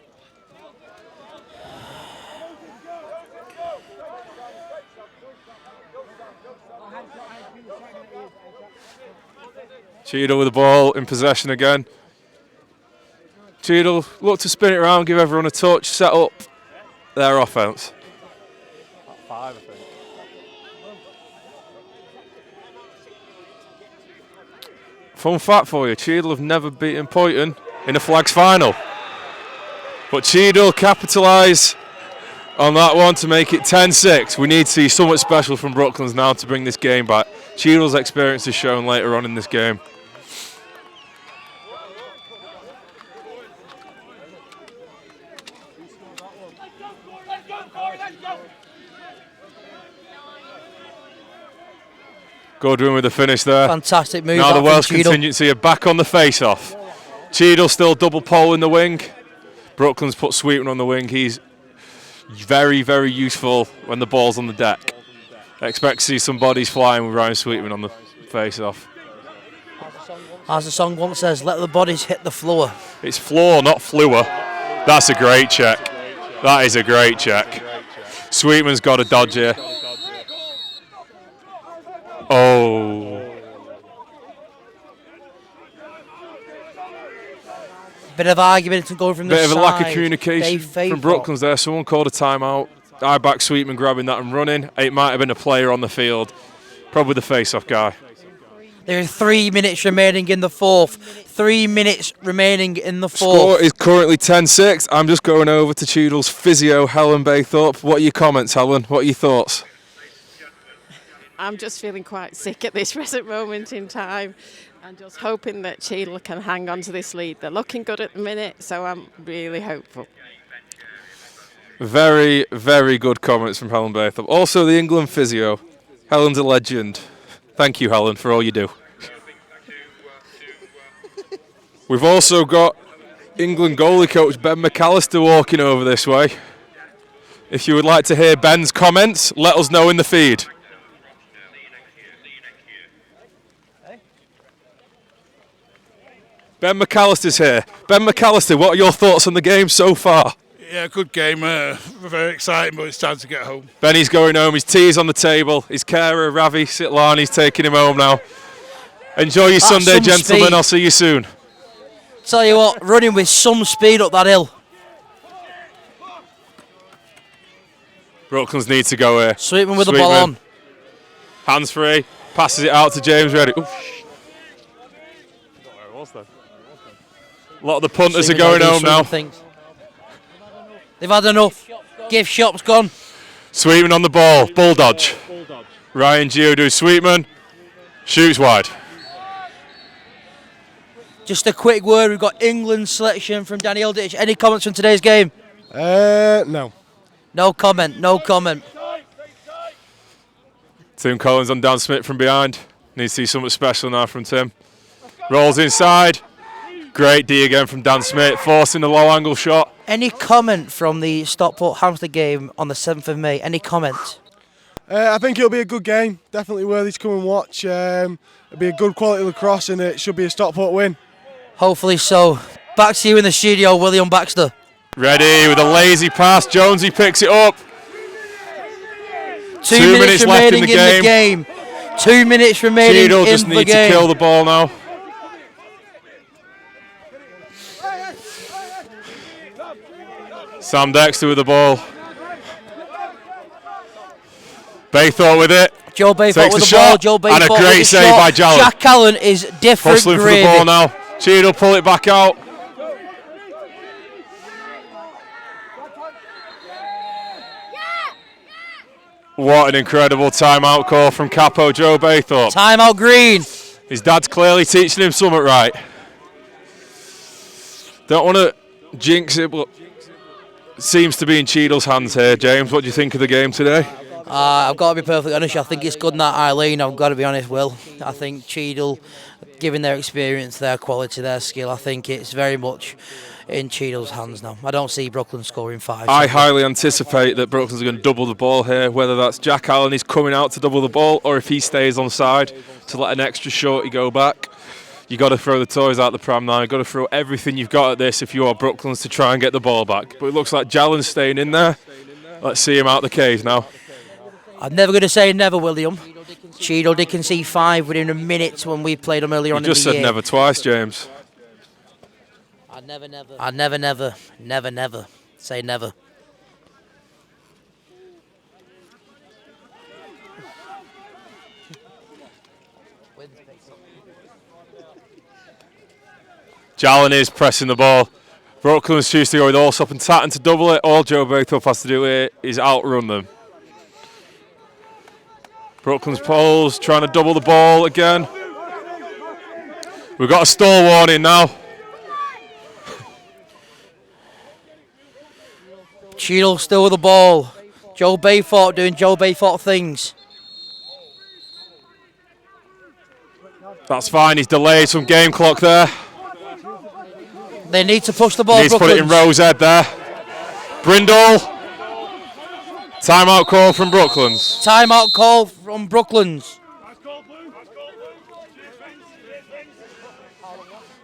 Cheadle with the ball in possession again. Cheadle look to spin it around, give everyone a touch, set up their offense. Five, I think. Fun fact for you, Cheadle have never beaten Poyton in a flags final. But Cheadle capitalise on that one to make it 10-6. We need to see something special from Brooklands now to bring this game back. Cheadle's experience is shown later on in this game. Goodwin with the finish there. Fantastic move. Now the that Welsh from Cheadle. contingency are back on the face-off. Cheadle still double pole in the wing. Brooklands put Sweetman on the wing. He's very, very useful when the ball's on the deck. Expect to see some bodies flying with Ryan Sweetman on the face-off. As the song once says, let the bodies hit the floor. It's floor, not fluor. That's a great check. That is a great check. Sweetman's got a dodge here. Oh. Bit of argument and going from the side. Bit of a lack of communication from Brooklands there. Someone called a timeout. I back Sweetman grabbing that and running. It might have been a player on the field. Probably the face-off guy. There are 3 minutes remaining in the fourth. 3 minutes remaining in the fourth. Score is currently 10-6. I'm just going over to Cheadle's physio, Helen Baythorpe. What are your comments, Helen? What are your thoughts? I'm just feeling quite sick at this present moment in time. I'm just hoping that Cheadle can hang on to this lead. They're looking good at the minute, so I'm really hopeful. Very, very good comments from Helen Baythorpe. Also, the England physio. Helen's a legend. Thank you, Helen, for all you do. We've also got England goalie coach Ben McAllister walking over this way. If you would like to hear Ben's comments, let us know in the feed. Ben McAllister's here. Ben McAllister, what are your thoughts on the game so far? Yeah, good game. Very exciting, but it's time to get home. Benny's going home. His tea is on the table. His carer, Ravi Sitlani's taking him home now. Enjoy your Sunday, gentlemen. Speed. I'll see you soon. Tell you what, running with some speed up that hill. Brooklands need to go here. Sweetman with the ball on. Hands free. Passes it out to James Reddy. Oof. A lot of the punters are going home now. They've had enough. Gift shop's gone. Sweetman on the ball. Bull dodge. Ryan Geodu. Sweetman shoots wide. Just a quick word. We've got England selection from Danny Eldritch. Any comments from today's game? No. No comment. No comment. Tim Collins on Dan Smith from behind. Needs to see something special now from Tim. Rolls inside. Great D again from Dan Smith, forcing the low angle shot. Any comment from the Stockport Hampstead game on the 7th of May? Any comment? I think it'll be a good game. Definitely worthy to come and watch. It'll be a good quality lacrosse and it should be a Stockport win. Hopefully so. Back to you in the studio, William Baxter. Ready with a lazy pass. Jonesy picks it up. 2 minutes left in the game. 2 minutes remaining Cheadle in just the needs game. to kill the ball now. Sam Dexter with the ball. Baythorpe with it. Joe Baythorpe Takes with the the ball. shot. Joe Baythorpe And a with great the save shot. by Jalen. Jack Allen is different Hustling for gravy. the ball now. Cheadle pull it back out. What an incredible timeout call from Capo Joe Baythorpe. Timeout green. His dad's clearly teaching him something right. Don't want to jinx it, but it seems to be in Cheadle's hands here. James, what do you think of the game today? I've got to be perfectly honest. I think it's good in that Eileen. I've got to be honest, Will. I think Cheadle, given their experience, their quality, their skill, I think it's very much in Cheadle's hands now. I don't see Brooklands scoring 5. I highly anticipate that Brooklands are going to double the ball here, whether that's Jack Allen is coming out to double the ball or if he stays on side to let an extra shorty go back. You've got to throw the toys out the pram now. You've got to throw everything you've got at this if you are Brooklands to try and get the ball back. But it looks like Jalen's staying in there. Let's see him out the cage now. I'm never going to say never, William. Cheadle did concede 5 within a minute when we played them earlier on in the year. You just said never twice, James. I never say never. Jalen is pressing the ball. Brooklands choose to go with Allsop and Tatton to double it. All Joe Baythorpe has to do here is outrun them. Brooklands poles trying to double the ball again. We've got a stall warning now. Cheadle still with the ball. Joe Bayfort doing Joe Bayfort things. That's fine. He's delayed some game clock there. They need to push the ball. He needs to put it in Rowe's head there. Brindle. Timeout call from Brooklands. Timeout call from Brooklands.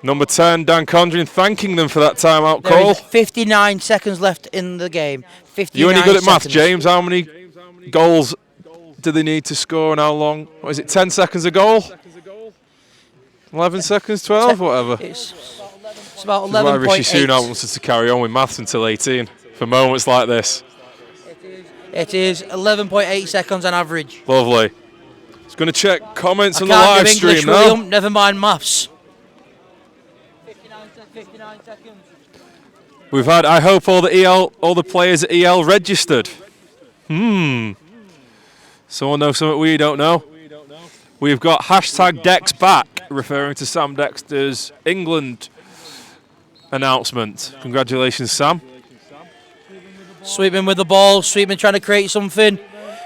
Number 10, Dan Condren, thanking them for that timeout call. There is 59 seconds left in the game. 59 You only good at maths, seconds. James? How many goals do they need to score and how long? What is it, 10 seconds a goal? 11 seconds, 12, whatever. It's about 11.8. This is why Rishi Sunak wants us to carry on with maths until 18 for moments like this. It is 11.8 seconds on average. Lovely. Just going to check comments on the Can't live give English, stream now. William, never mind maths. 59 seconds. We've had, I hope all the players at EL registered. Someone knows something we don't know. We've got hashtag Dex back, referring to Sam Dexter's England announcement. Congratulations, Sam. Sweetman with the ball. Sweetman trying to create something.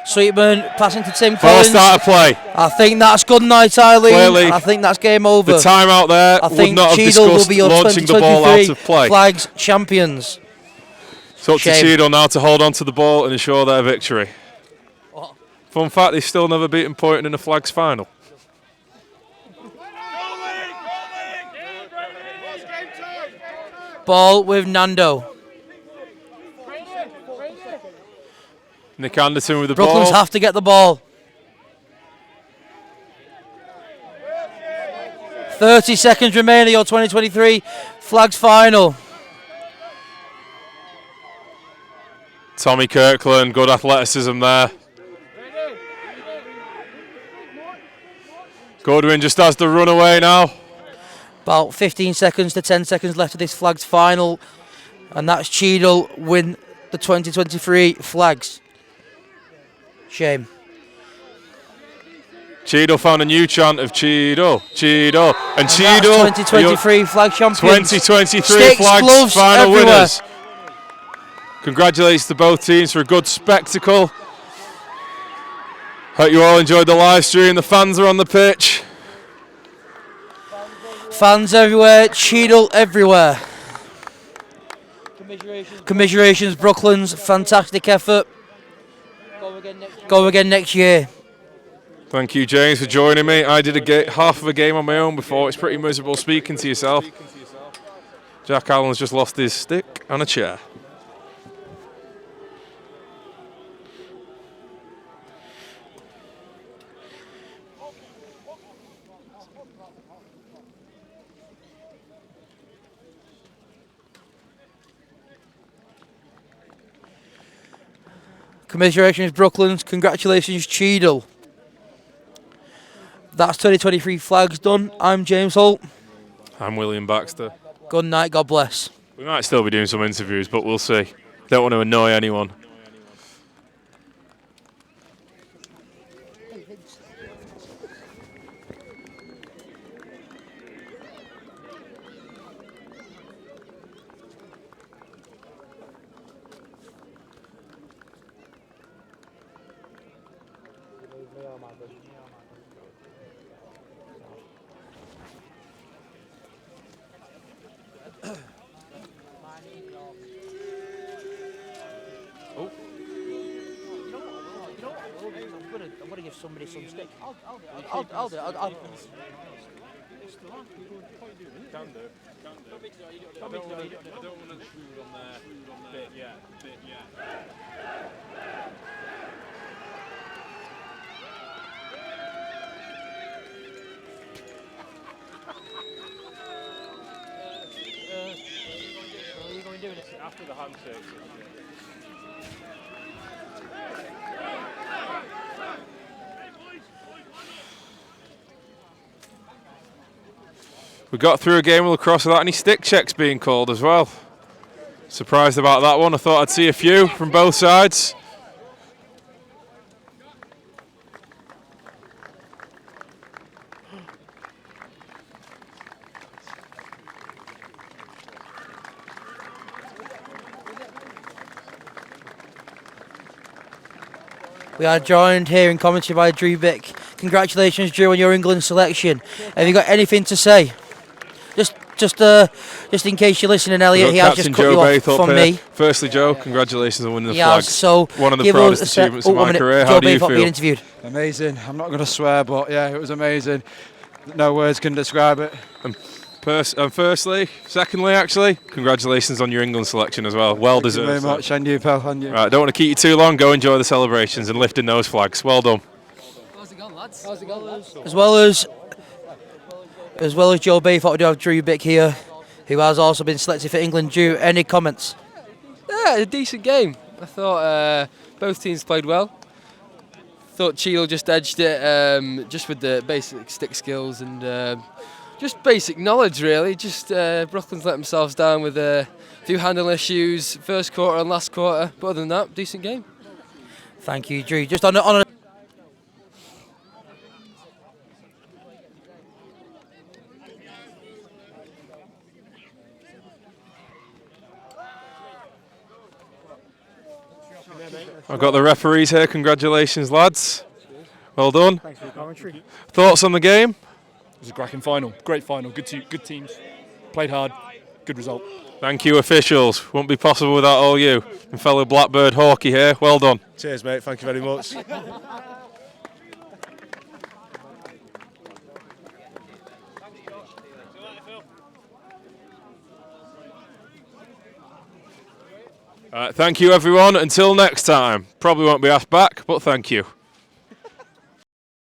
Sweetman passing to Tim Ball Collins. starter play. I think that's good night, Eileen. Clearly, I think that's game over. The timeout there I would think not have Cheadle will discussed be your launching the ball out 2023 of play. Flags champions. It's up to Shame. Cheadle now to hold on to the ball and ensure their victory. What? Fun fact, they've still never beaten Poynton in a Flags final. Ball with Nando. Nick Anderson with the Brooklands ball. have to get the ball. 30 seconds remaining, your 2023 Flags final. Tommy Kirkland, good athleticism there. Goodwin just has the runaway now. About 15 seconds to 10 seconds left of this Flags final. And that's Cheadle win the 2023 Flags. Shame. Cheadle found a new chant of Cheadle, Cheadle, and That's Cheadle. 2023 Flag champions. 2023 Sticks, Flags gloves, final everywhere. winners. Congratulations to both teams for a good spectacle. Hope you all enjoyed the live stream. The fans are on the pitch. Fans everywhere, Cheadle everywhere. Commiserations, Brooklands, fantastic effort. Go again next year. Thank you, James, for joining me. I did half of a game on my own before. It's pretty miserable speaking to yourself. Jack Allen's just lost his stick and a chair. Commiserations, Brooklands. Congratulations, Cheadle. That's 2023 Flags done. I'm James Holt. I'm William Baxter. Good night. God bless. We might still be doing some interviews, but we'll see. Don't want to annoy anyone. I'm gonna give somebody some stick. I'll do it. I'll Can do. I don't want to intrude on their bit yet. Are you going to do it? After the handshake. We got through a game of lacrosse without any stick checks being called as well. Surprised about that one. I thought I'd see a few from both sides. We are joined here in commentary by Drew Bick. Congratulations, Drew, on your England selection. Have you got anything to say? Just in case you're listening, Elliot, he has just cut you off from me. Firstly, Joe, congratulations on winning the He flags. has, so one of the give proudest us a achievements of my career. Joe How do you Baythorpe being feel? interviewed. Amazing. I'm not going to swear, but yeah, it was amazing. No words can describe it. Secondly, actually, congratulations on your England selection as well. Well deserved. Thank you very much, and you, pal, and you. Right, don't want to keep you too long. Go enjoy the celebrations and lifting those flags. Well done. How's it going, lads? How's it going, lads? As well as Joe Baythorpe, we do have Drew Bick here, who has also been selected for England. Drew, any comments? Yeah, a decent game. I thought both teams played well. Thought Cheadle just edged it, just with the basic stick skills and just basic knowledge, really. Just Brooklands let themselves down with a few handling issues first quarter and last quarter, but other than that, decent game. Thank you, Drew. Just on a I've got the referees here. Congratulations, lads. Well done. Thanks for the commentary. Thoughts on the game? It was a cracking final. Great final. Good teams. Played hard. Good result. Thank you, officials. Wouldn't be possible without all you. And fellow Blackbird Hawkey here. Well done. Cheers, mate. Thank you very much. Thank you, everyone. Until next time. Probably won't be asked back, but thank you.